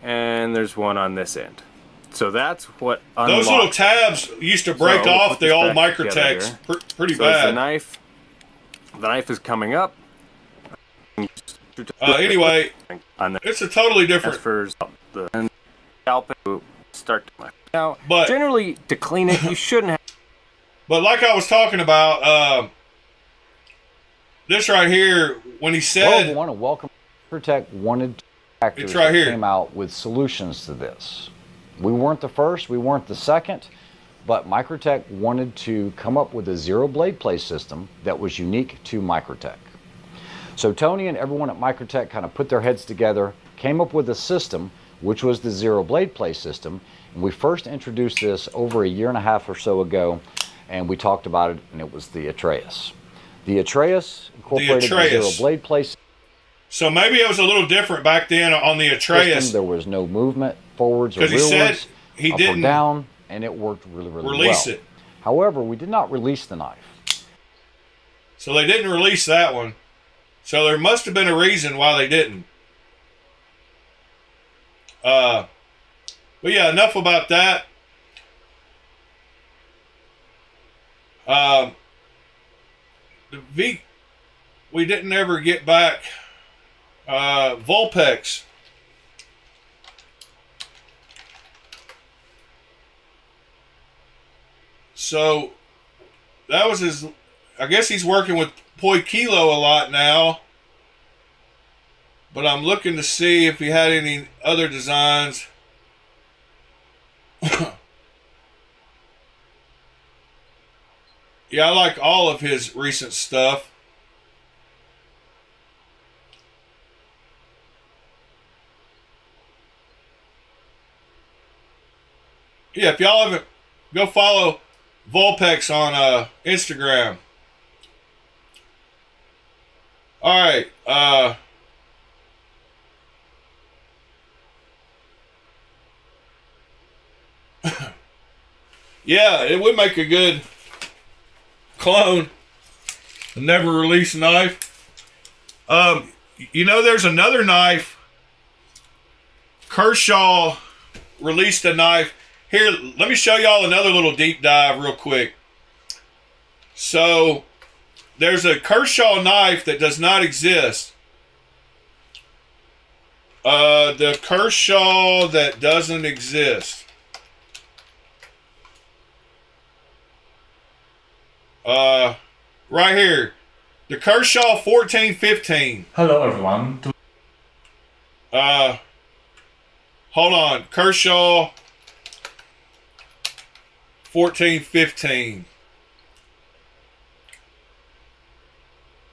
and there's one on this end. So that's what unlocks. Those little tabs used to break off the old Microtechs pretty bad. The knife is coming up. Anyway, it's a totally different. The scalpel start to now. But generally, to clean it, you shouldn't have. But like I was talking about, this right here, when he said, "Well, we want to welcome." Microtech wanted actors right that came out with solutions to this. We weren't the first, we weren't the second, but Microtech wanted to come up with a zero blade play system that was unique to Microtech. So Tony and everyone at Microtech kind of put their heads together, came up with a system, which was the zero blade play system. And we first introduced this over a year and a half or so ago, and we talked about it, and it was the Atreus. The Atreus incorporated the zero blade play system. So maybe it was a little different back then on the Atreus. There was no movement forwards or rearwards, he up didn't or down, and it worked really, really release well. it. However, we did not release the knife. So they didn't release that one. So there must have been a reason why they didn't. But yeah, enough about that. We didn't ever get back Vulpex. So that was his. I guess he's working with Poi Kilo a lot now. But I'm looking to see if he had any other designs. Yeah, I like all of his recent stuff. Yeah, if y'all haven't, go follow Vulpex on Instagram. All right. Yeah, it would make a good clone. A never release knife. You know, there's another knife. Kershaw released a knife. Here, let me show y'all another little deep dive real quick. So, there's a Kershaw knife that does not exist. The Kershaw that doesn't exist. Right here. The Kershaw 1415. Hello everyone. Hold on. Kershaw 1415.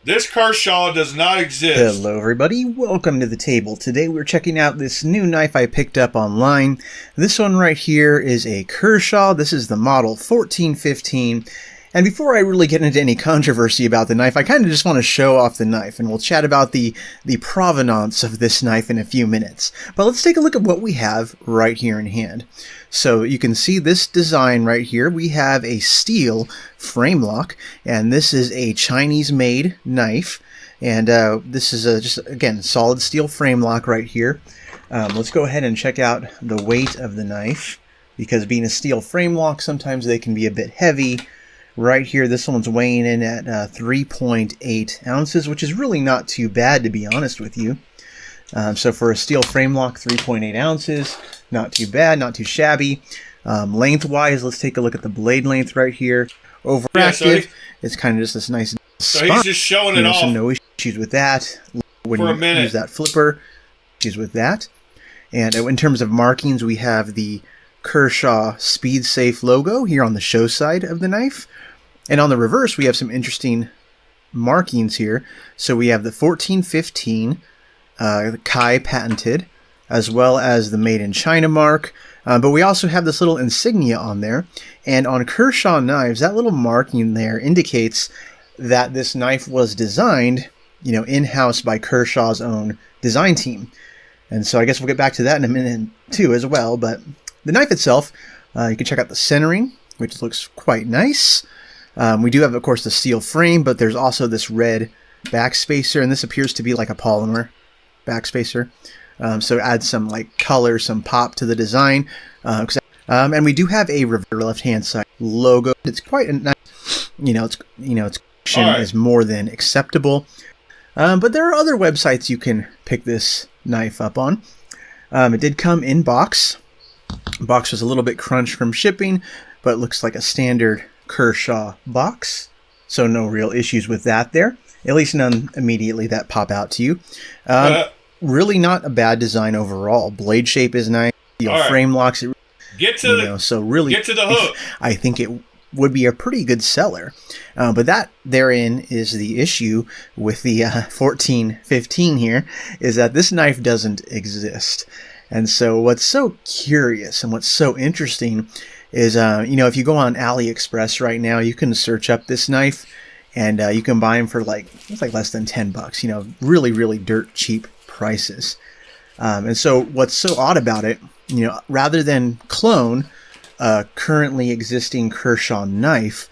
This Kershaw does not exist. Hello everybody, welcome to the table. Today we're checking out this new knife I picked up online. This one right here is a Kershaw. This is the model 1415. And before I really get into any controversy about the knife, I kind of just want to show off the knife, and we'll chat about the provenance of this knife in a few minutes. But let's take a look at what we have right here in hand. So you can see this design right here. We have a steel frame lock, and this is a Chinese-made knife. And this is just, again, solid steel frame lock right here. Let's go ahead and check out the weight of the knife, because being a steel frame lock, sometimes they can be a bit heavy. Right here, this one's weighing in at 3.8 ounces, which is really not too bad, to be honest with you. So for a steel frame lock, 3.8 ounces, not too bad, not too shabby. Lengthwise, let's take a look at the blade length right here. Overactive, it's kind of just this nice So he's just showing it off. So no issues with that. When you use that flipper, issues with that. And in terms of markings, we have the Kershaw Speed Safe logo here on the show side of the knife. And on the reverse, we have some interesting markings here. So we have the 1415 Kai patented, as well as the Made in China mark. But we also have this little insignia on there. And on Kershaw knives, that little marking there indicates that this knife was designed, in-house by Kershaw's own design team. And so I guess we'll get back to that in a minute too as well. But the knife itself, you can check out the centering, which looks quite nice. We do have, of course, the steel frame, but there's also this red backspacer, and this appears to be like a polymer backspacer. So it adds some color, some pop to the design. And we do have a left-hand side logo. It's quite a nice, its function is more than acceptable. But there are other websites you can pick this knife up on. It did come in box. Box was a little bit crunched from shipping, but it looks like a standard Kershaw box, so no real issues with that there, at least none immediately that pop out to you. Really not a bad design overall. Blade shape is nice. Frame locks, get to the hook. I think it would be a pretty good seller, but that therein is the issue with the 1415 here, is that this knife doesn't exist. And so what's so curious and what's so interesting is, if you go on AliExpress right now, you can search up this knife, and you can buy them for it's less than $10. Really, really dirt cheap prices. And so what's so odd about it, rather than clone a currently existing Kershaw knife,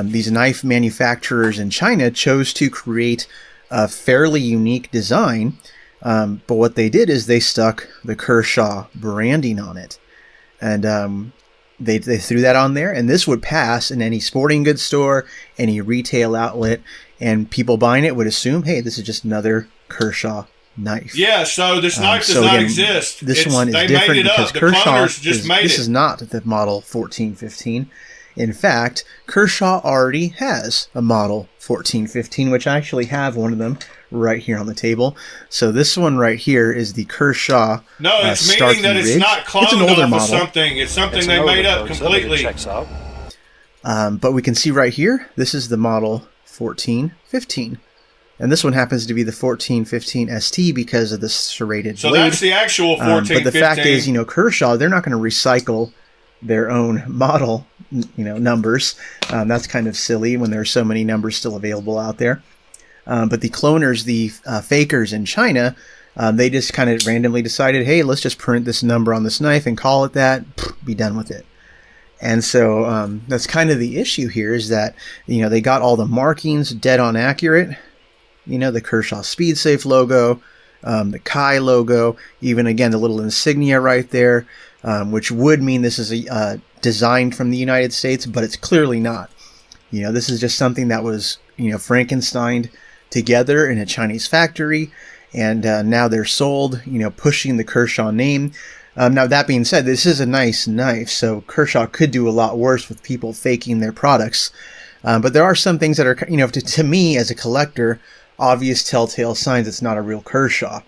these knife manufacturers in China chose to create a fairly unique design. But what they did is they stuck the Kershaw branding on it, and they threw that on there, and this would pass in any sporting goods store, any retail outlet, and people buying it would assume, hey, this is just another Kershaw knife. Yeah, so this knife does not exist. This one is different because Kershaw this is not the model 1415. In fact, Kershaw already has a model 1415, which I actually have one of them right here on the table. So this one right here is the Kershaw. No, it's meaning that it's not cloned off of something. It's something they made up completely. But we can see right here, this is the model 1415. And this one happens to be the 1415 ST because of the serrated blade. So that's the actual 1415. But the fact is, Kershaw, they're not going to recycle their own model, numbers. That's kind of silly when there are so many numbers still available out there. But the cloners, the fakers in China, they just kind of randomly decided, hey, let's just print this number on this knife and call it that, be done with it. And so that's kind of the issue here, is that, they got all the markings dead on accurate. The Kershaw Speed Safe logo, the Kai logo, even again, the little insignia right there, which would mean this is designed from the United States, but it's clearly not. This is just something that was, Frankensteined together in a Chinese factory, and now they're sold, pushing the Kershaw name. Now, that being said, this is a nice knife, so Kershaw could do a lot worse with people faking their products. But there are some things that are, to me as a collector, obvious telltale signs it's not a real Kershaw.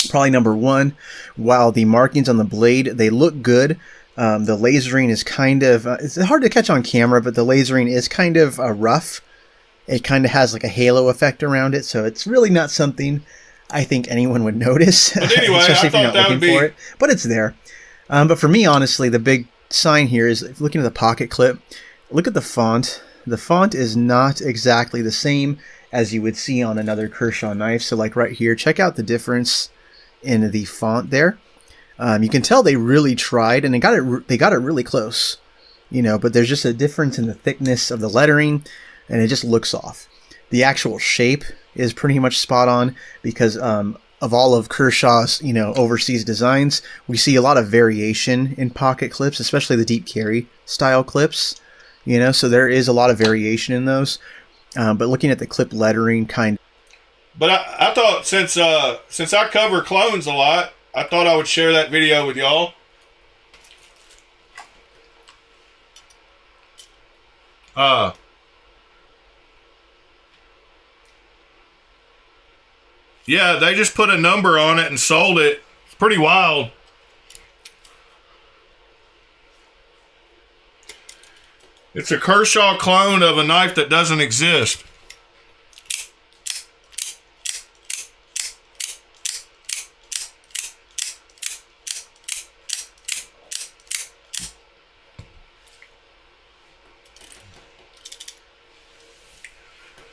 Probably number one, while the markings on the blade, they look good, the lasering is kind of, it's hard to catch on camera, but the lasering is kind of rough It kind of has like a halo effect around it, so it's really not something I think anyone would notice, but anyway, especially if you're I thought not that looking would be... for it. But it's there. But for me, honestly, the big sign here is, if looking at the pocket clip, look at the font. The font is not exactly the same as you would see on another Kershaw knife. So like right here, check out the difference in the font there. You can tell they really tried, and they got it really close, you know, but there's just a difference in the thickness of the lettering, and it just looks off. The actual shape is pretty much spot on because of all of Kershaw's, you know, overseas designs, we see a lot of variation in pocket clips, especially the deep carry style clips, you know, so there is a lot of variation in those. But looking at the clip lettering But I thought since I cover clones a lot, I thought I would share that video with y'all. Yeah, they just put a number on it and sold it. It's pretty wild. It's a Kershaw clone of a knife that doesn't exist.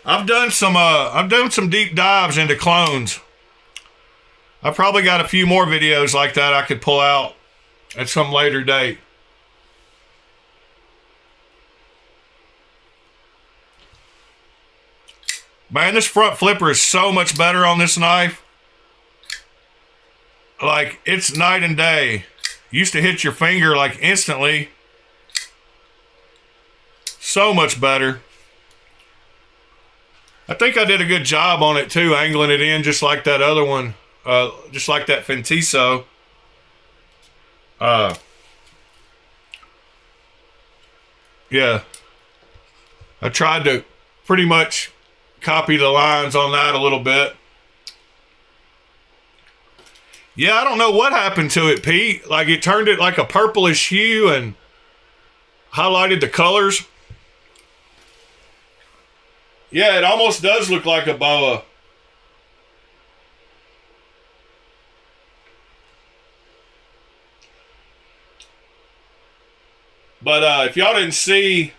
I've done some deep dives into clones. I've probably got a few more videos like that I could pull out at some later date. Man, this front flipper is so much better on this knife. Like, it's night and day. Used to hit your finger like instantly. So much better. I think I did a good job on it too, angling it in just like that other one, just like that Fentiso. Yeah, I tried to pretty much copy the lines on that a little bit. Yeah, I don't know what happened to it, Pete. Like, it turned it like a purplish hue and highlighted the colors. Yeah, it almost does look like a boa. But if y'all didn't see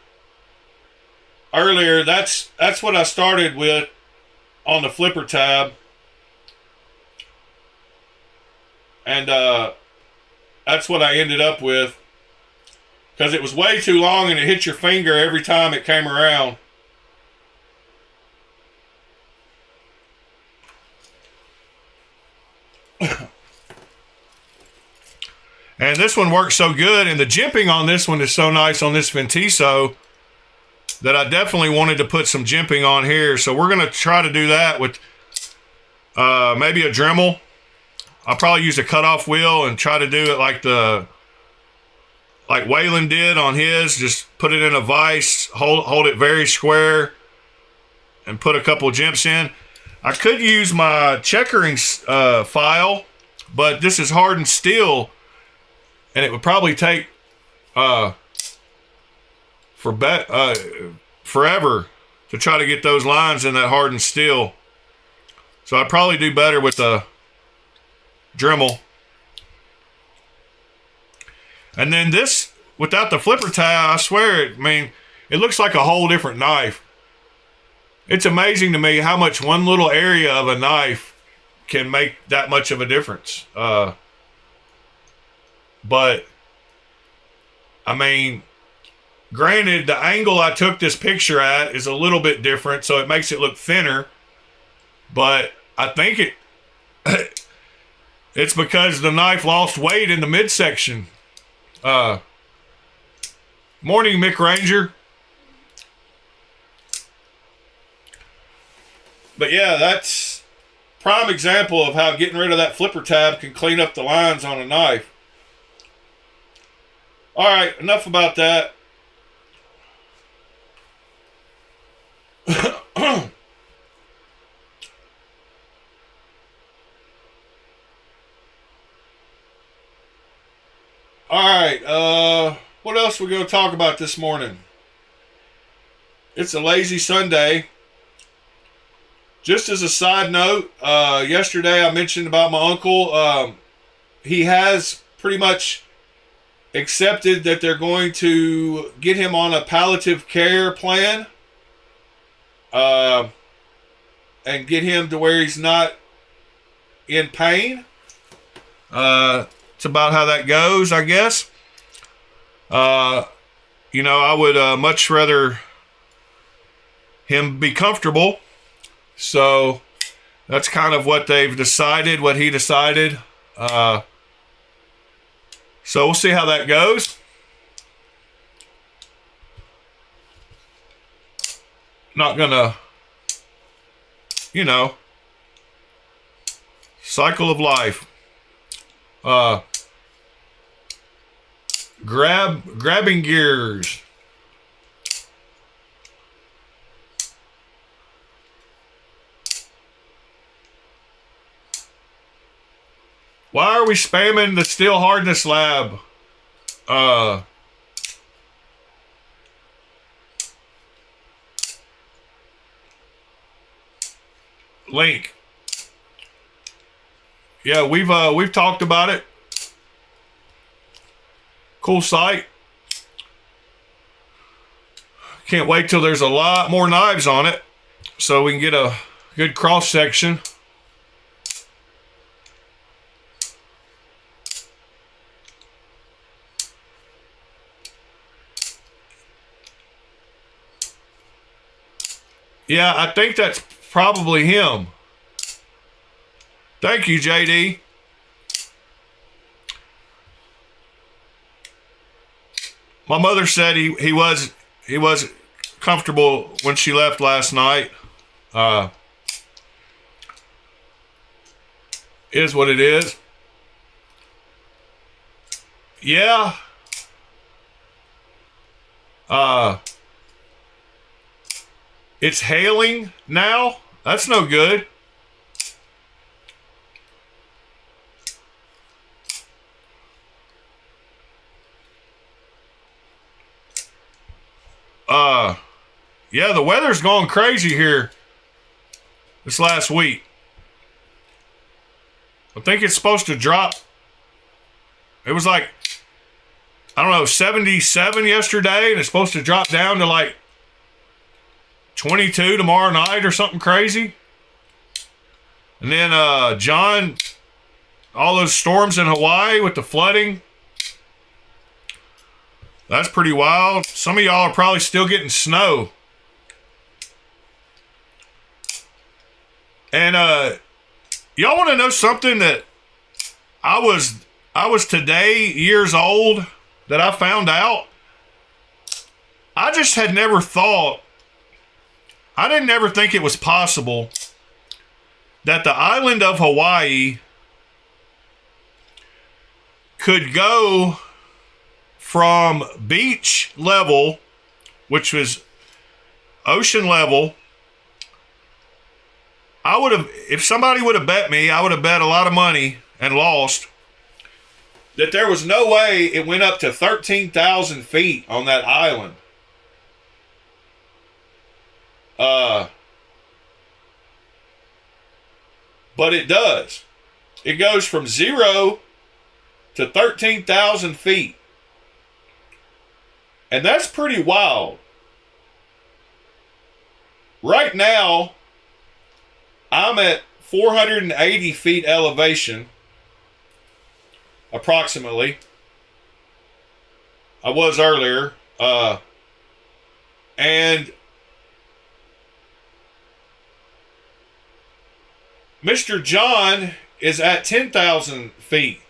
earlier, that's what I started with on the flipper tab. And that's what I ended up with. Because it was way too long and it hit your finger every time it came around. And this one works so good, and the jimping on this one is so nice on this Fentiso that I definitely wanted to put some jimping on here. So we're going to try to do that with maybe a Dremel. I'll probably use a cutoff wheel and try to do it like Waylon did on his. Just put it in a vise, hold it very square, and put a couple jimps in. I could use my checkering file, but this is hardened steel, and it would probably take forever to try to get those lines in that hardened steel. So I'd probably do better with the Dremel. And then this, without the flipper tab, I swear, it looks like a whole different knife. It's amazing to me how much one little area of a knife can make that much of a difference. But, granted, the angle I took this picture at is a little bit different, so it makes it look thinner. But I think it's because the knife lost weight in the midsection. Morning, Mick Ranger. But yeah, that's prime example of how getting rid of that flipper tab can clean up the lines on a knife. All right, enough about that. All right, what else we going to talk about this morning? It's a lazy Sunday. just as a side note, yesterday I mentioned about my uncle. He has pretty much accepted that they're going to get him on a palliative care plan, and get him to where he's not in pain. It's about how that goes, I guess. You know, I would much rather him be comfortable. So that's kind of what they've decided, what he decided. So we'll see how that goes. Not gonna, you know, cycle of life. Grabbing gears. Why are we spamming the steel hardness lab? Link. Yeah, we've talked about it. Cool site. Can't wait till there's a lot more knives on it so we can get a good cross section. Yeah, I think that's probably him. Thank you, JD. My mother said he was comfortable when she left last night. Is what it is. Yeah. It's hailing now. That's no good. Yeah, the weather's gone crazy here this last week. I think it's supposed to drop. It was like, I don't know, 77 yesterday, and it's supposed to drop down to like 22 tomorrow night or something crazy. And then, John, all those storms in Hawaii with the flooding. That's pretty wild. Some of y'all are probably still getting snow. And y'all want to know something that I was today years old that I found out? I just had never thought, I didn't ever think it was possible that the island of Hawaii could go from beach level, which was ocean level. I would have, if somebody would have bet me, I would have bet a lot of money and lost, that there was no way it went up to 13,000 feet on that island. But it does. It goes from 0 to 13,000 feet. And that's pretty wild. Right now, I'm at 480 feet elevation, approximately. I was earlier. And Mr. John is at 10,000 feet.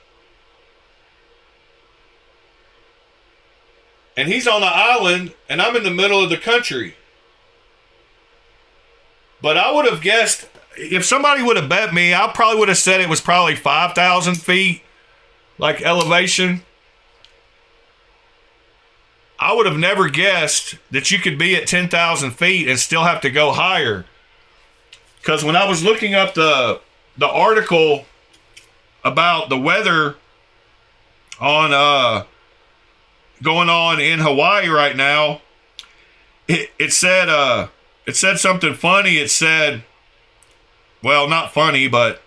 And he's on the island, and I'm in the middle of the country. But I would have guessed, if somebody would have bet me, I probably would have said it was probably 5,000 feet, like elevation. I would have never guessed that you could be at 10,000 feet and still have to go higher. Because when I was looking up the article about the weather on going on in Hawaii right now, it said something funny. It said well, not funny, but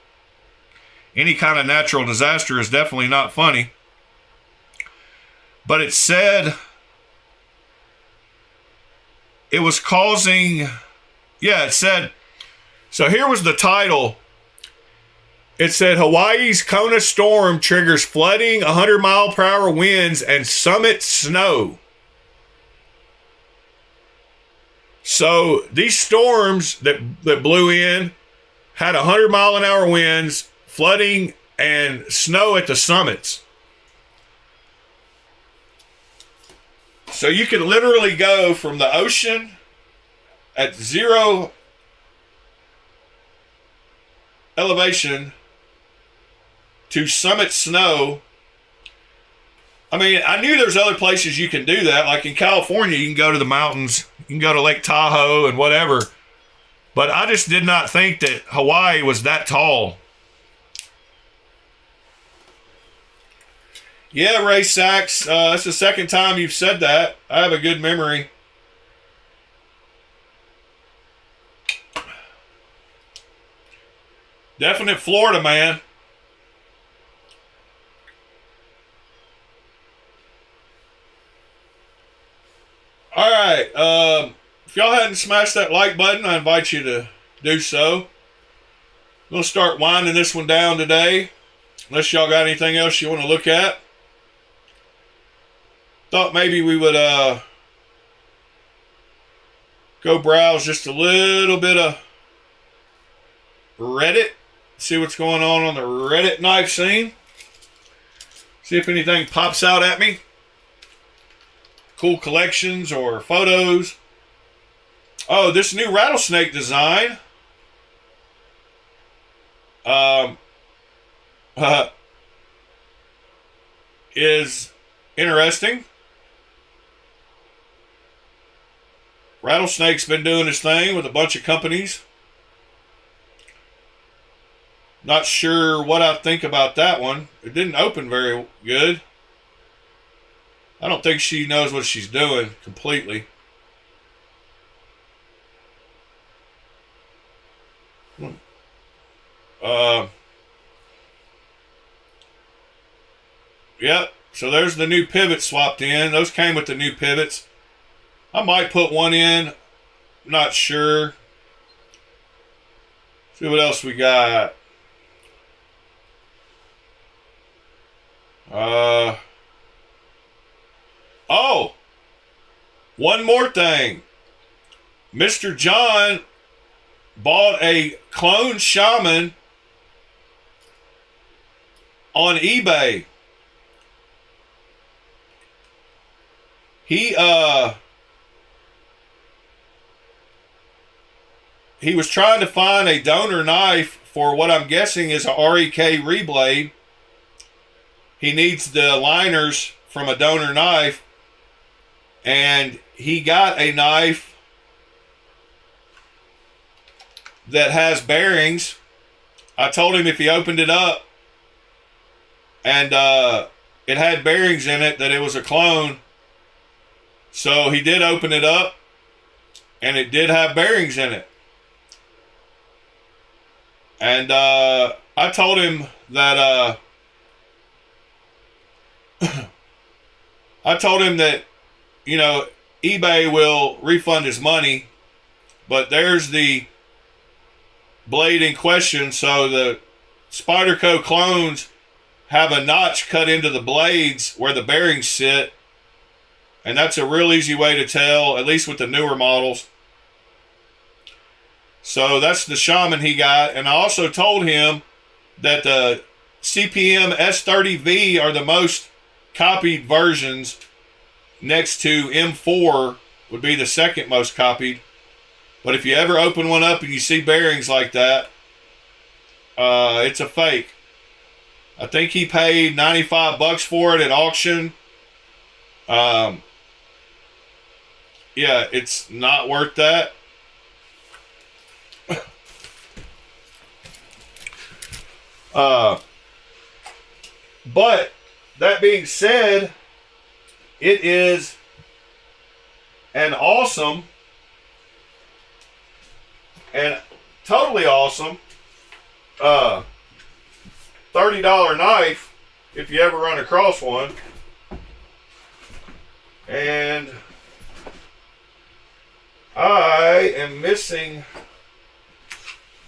any kind of natural disaster is definitely not funny. But it said it was causing, it said, so here was the title. It said, Hawaii's Kona storm triggers flooding, 100-mile-per-hour winds, and summit snow. So these storms that blew in had 100-mile-an-hour winds, flooding, and snow at the summits. So you can literally go from the ocean at 0 elevation to summit snow. I mean, I knew there's other places you can do that. Like in California, you can go to the mountains. You can go to Lake Tahoe and whatever. But I just did not think that Hawaii was that tall. Yeah, Ray Sachs, that's the second time you've said that. I have a good memory. Definite Florida man. All right. If y'all hadn't smashed that like button, I invite you to do so. I'm going to start winding this one down today. Unless y'all got anything else you want to look at. Thought maybe we would go browse just a little bit of Reddit. See what's going on the Reddit knife scene. See if anything pops out at me. Cool collections or photos. Oh, this new rattlesnake design. Is interesting. Rattlesnake's been doing his thing with a bunch of companies. Not sure what I think about that one. It didn't open very good. I don't think she knows what she's doing completely. Yep. So there's the new pivot swapped in. Those came with the new pivots. I might put one in. Not sure. See what else we got. Oh, one more thing. Mr. John bought a clone shaman on eBay. He was trying to find a donor knife for what I'm guessing is a REK reblade. He needs the liners from a donor knife. And he got a knife that has bearings. I told him if he opened it up and it had bearings in it, that it was a clone. So he did open it up and it did have bearings in it. And I told him that you know, eBay will refund his money, but there's the blade in question. So the Spyderco clones have a notch cut into the blades where the bearings sit, and that's a real easy way to tell, at least with the newer models. So that's the shaman he got. And I also told him that the CPM S30V are the most copied versions. Next to M4 would be the second most copied. But if you ever open one up and you see bearings like that, it's a fake. I think he paid $95 for it at auction. Yeah, it's not worth that. But that being said, it is an awesome and totally awesome $30 knife if you ever run across one. And I am missing,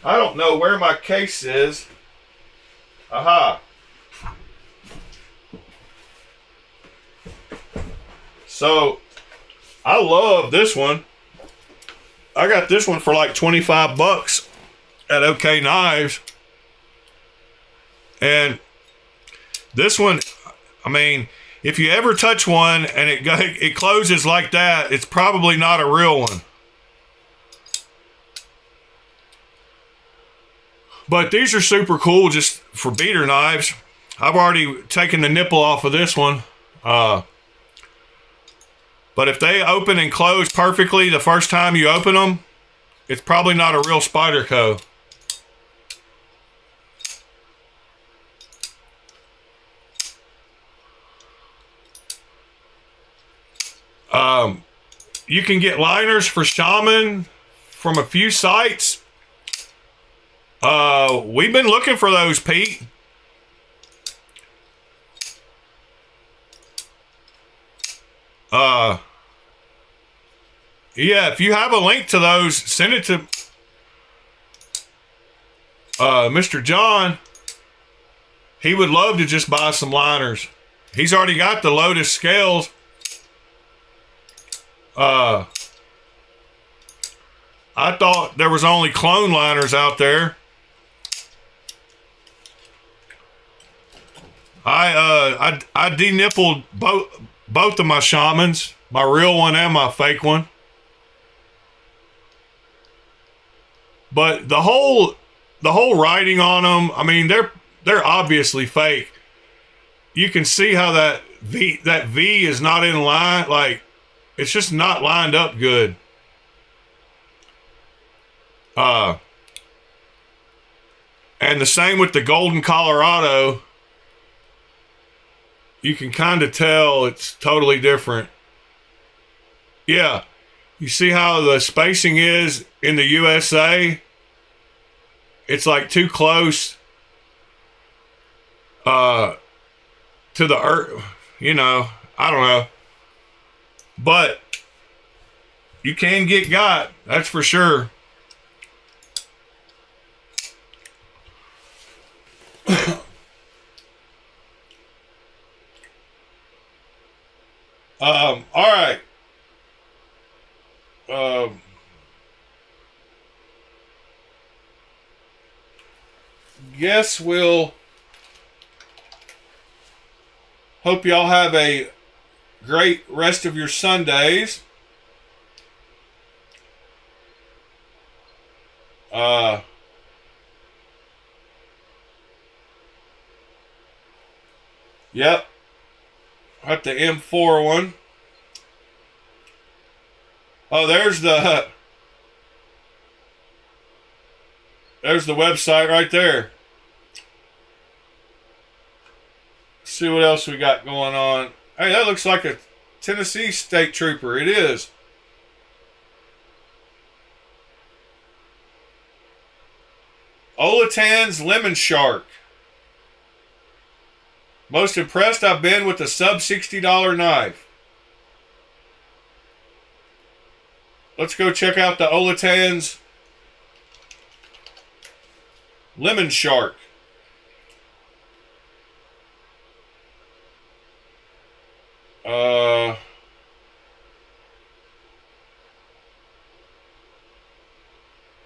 I don't know where my case is. Aha. So I love this one. I got this one for like 25 bucks at OK Knives. And this one, I mean, if you ever touch one and it closes like that, it's probably not a real one. But these are super cool just for beater knives. I've already taken the nipple off of this one. But if they open and close perfectly the first time you open them, it's probably not a real Spyderco. You can get liners for Shaman from a few sites. We've been looking for those, Pete. Yeah, if you have a link to those, send it to Mr. John. He would love to just buy some liners. He's already got the Lotus scales. I thought there was only clone liners out there. I denippled both of my Shamans, my real one and my fake one. But the whole writing on them, I mean, they're obviously fake. You can see how that V is not in line, like it's just not lined up good. And the same with the Golden Colorado. You can kind of tell it's totally different. Yeah. You see how the spacing is in the USA? It's like too close to the earth, you know, I don't know. But you can get got, that's for sure. All right. Guess we'll hope y'all have a great rest of your Sundays. Yep. Got the M4 one. Oh, there's the website right there. Let's see what else we got going on. Hey, that looks like a Tennessee State Trooper. It is. Olitans Lemon Shark. Most impressed I've been with the sub $60 knife. Let's go check out the Olitans Lemon Shark.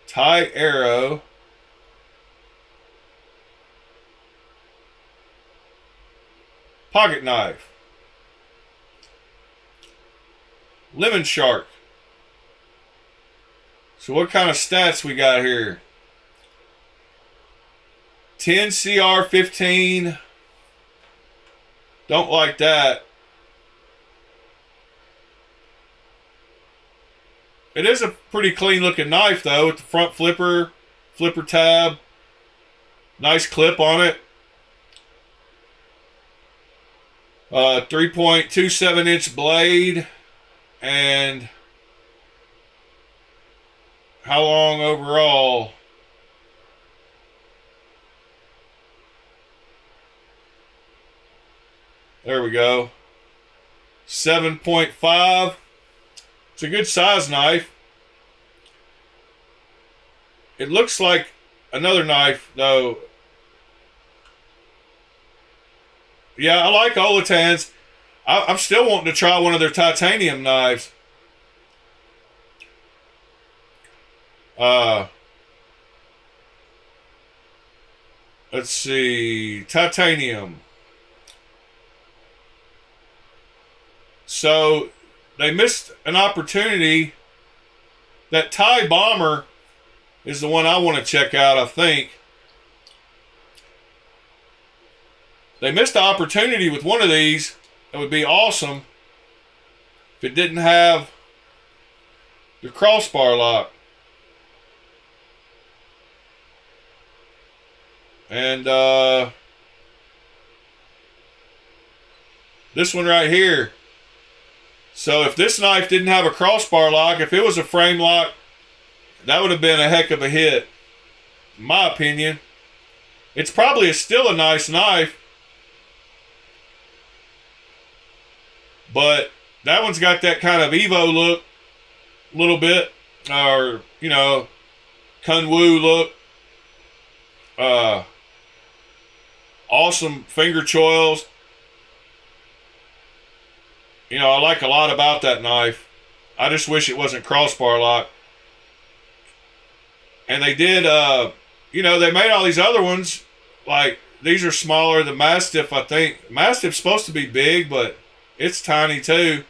Tie Arrow. Pocket knife. Lemon Shark. So what kind of stats we got here? 10 CR 15. Don't like that. It is a pretty clean looking knife though, with the front flipper tab. Nice clip on it. 3.27 inch blade. And how long overall? There we go. 7.5. It's a good size knife. It looks like another knife, though. Yeah, I like Olitans. I'm still wanting to try one of their titanium knives. Let's see. Titanium. So, they missed an opportunity. That Thai Bomber is the one I want to check out, I think. They missed the opportunity with one of these. That would be awesome if it didn't have the crossbar lock. And this one right here. So if this knife didn't have a crossbar lock, if it was a frame lock, that would have been a heck of a hit, in my opinion. It's probably still a nice knife, but that one's got that kind of Evo look, a little bit, or, you know, Kunwu look. Awesome finger choils. You know, I like a lot about that knife. I just wish it wasn't crossbar lock. And they did, you know, they made all these other ones. Like, these are smaller. The Mastiff, I think. Mastiff's supposed to be big, but it's tiny too.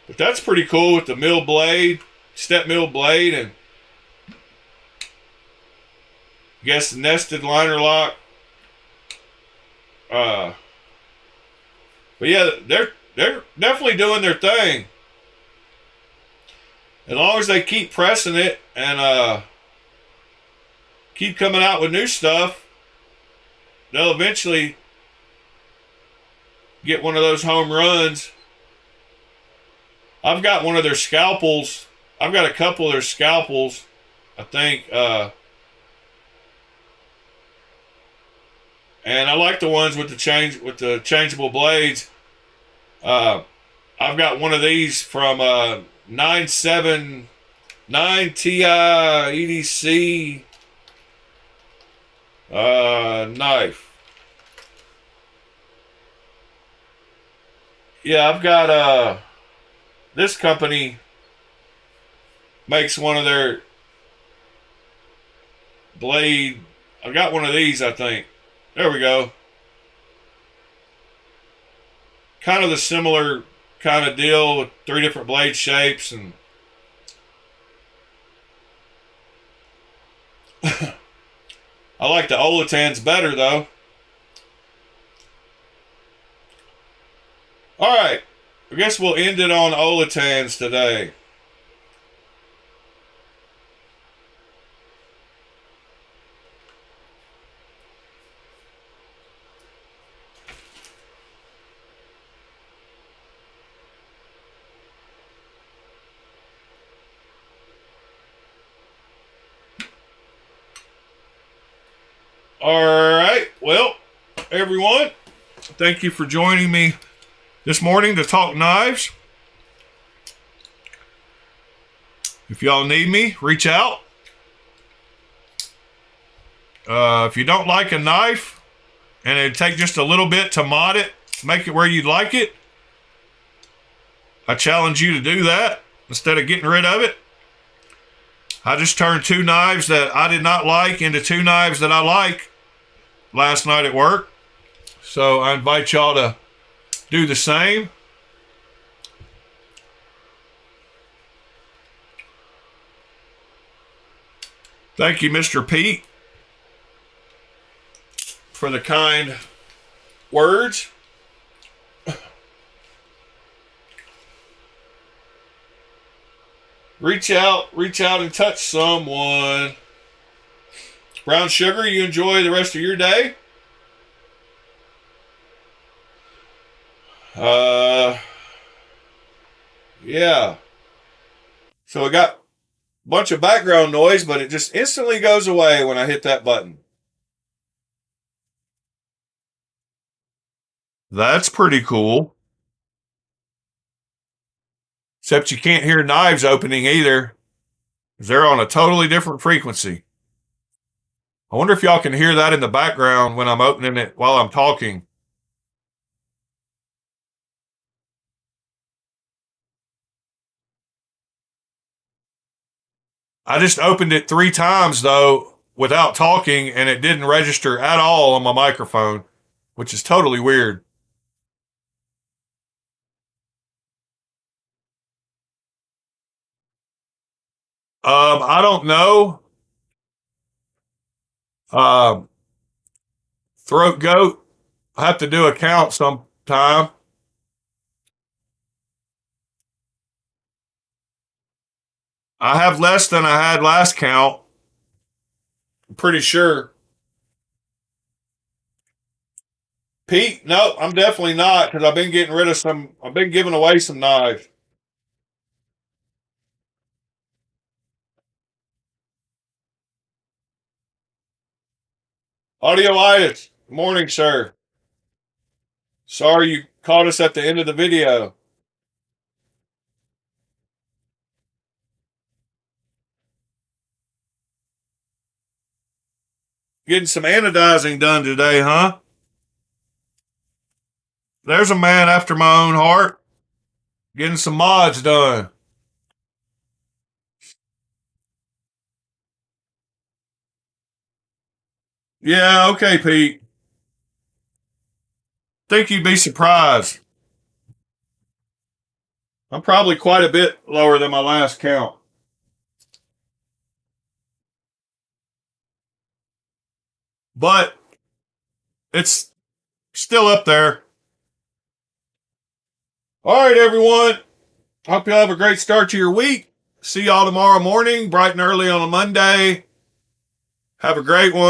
But that's pretty cool with the mill blade, step mill blade, and I guess the nested liner lock. But yeah, they're definitely doing their thing. As long as they keep pressing it and keep coming out with new stuff, they'll eventually get one of those home runs. I've got one of their scalpels. I've got a couple of their scalpels, I think. And I like the ones with the changeable blades. I've got one of these from 979 Ti EDC knife. Yeah, I've got this company makes one of their blade. I've got one of these, I think. There we go. Kind of the similar kind of deal with 3 different blade shapes, and I like the Olitans better though. Alright, I guess we'll end it on Olitans today. Alright, well, everyone, thank you for joining me this morning to talk knives. If y'all need me, reach out. If you don't like a knife and it'd take just a little bit to mod it, make it where you'd like it, I challenge you to do that instead of getting rid of it. I just turned 2 knives that I did not like into 2 knives that I like last night at work. So I invite y'all to do the same. Thank you, Mr. Pete, for the kind words. Reach out and touch someone. Brown Sugar, you enjoy the rest of your day. Yeah. So I got a bunch of background noise, but it just instantly goes away when I hit that button. That's pretty cool. Except you can't hear knives opening either, because they're on a totally different frequency. I wonder if y'all can hear that in the background when I'm opening it while I'm talking. I just opened it 3 times, though, without talking, and it didn't register at all on my microphone, which is totally weird. I don't know. Throat goat. I have to do a count sometime. I have less than I had last count. I'm pretty sure. Pete, no, I'm definitely not, because I've been getting rid of some. I've been giving away some knives. Audiolitis. Morning, sir. Sorry you caught us at the end of the video. Getting some anodizing done today, huh? There's a man after my own heart. Getting some mods done. Yeah, okay, Pete. Think you'd be surprised. I'm probably quite a bit lower than my last count. But it's still up there. All right, everyone. Hope you have a great start to your week. See y'all tomorrow morning, bright and early on a Monday. Have a great one.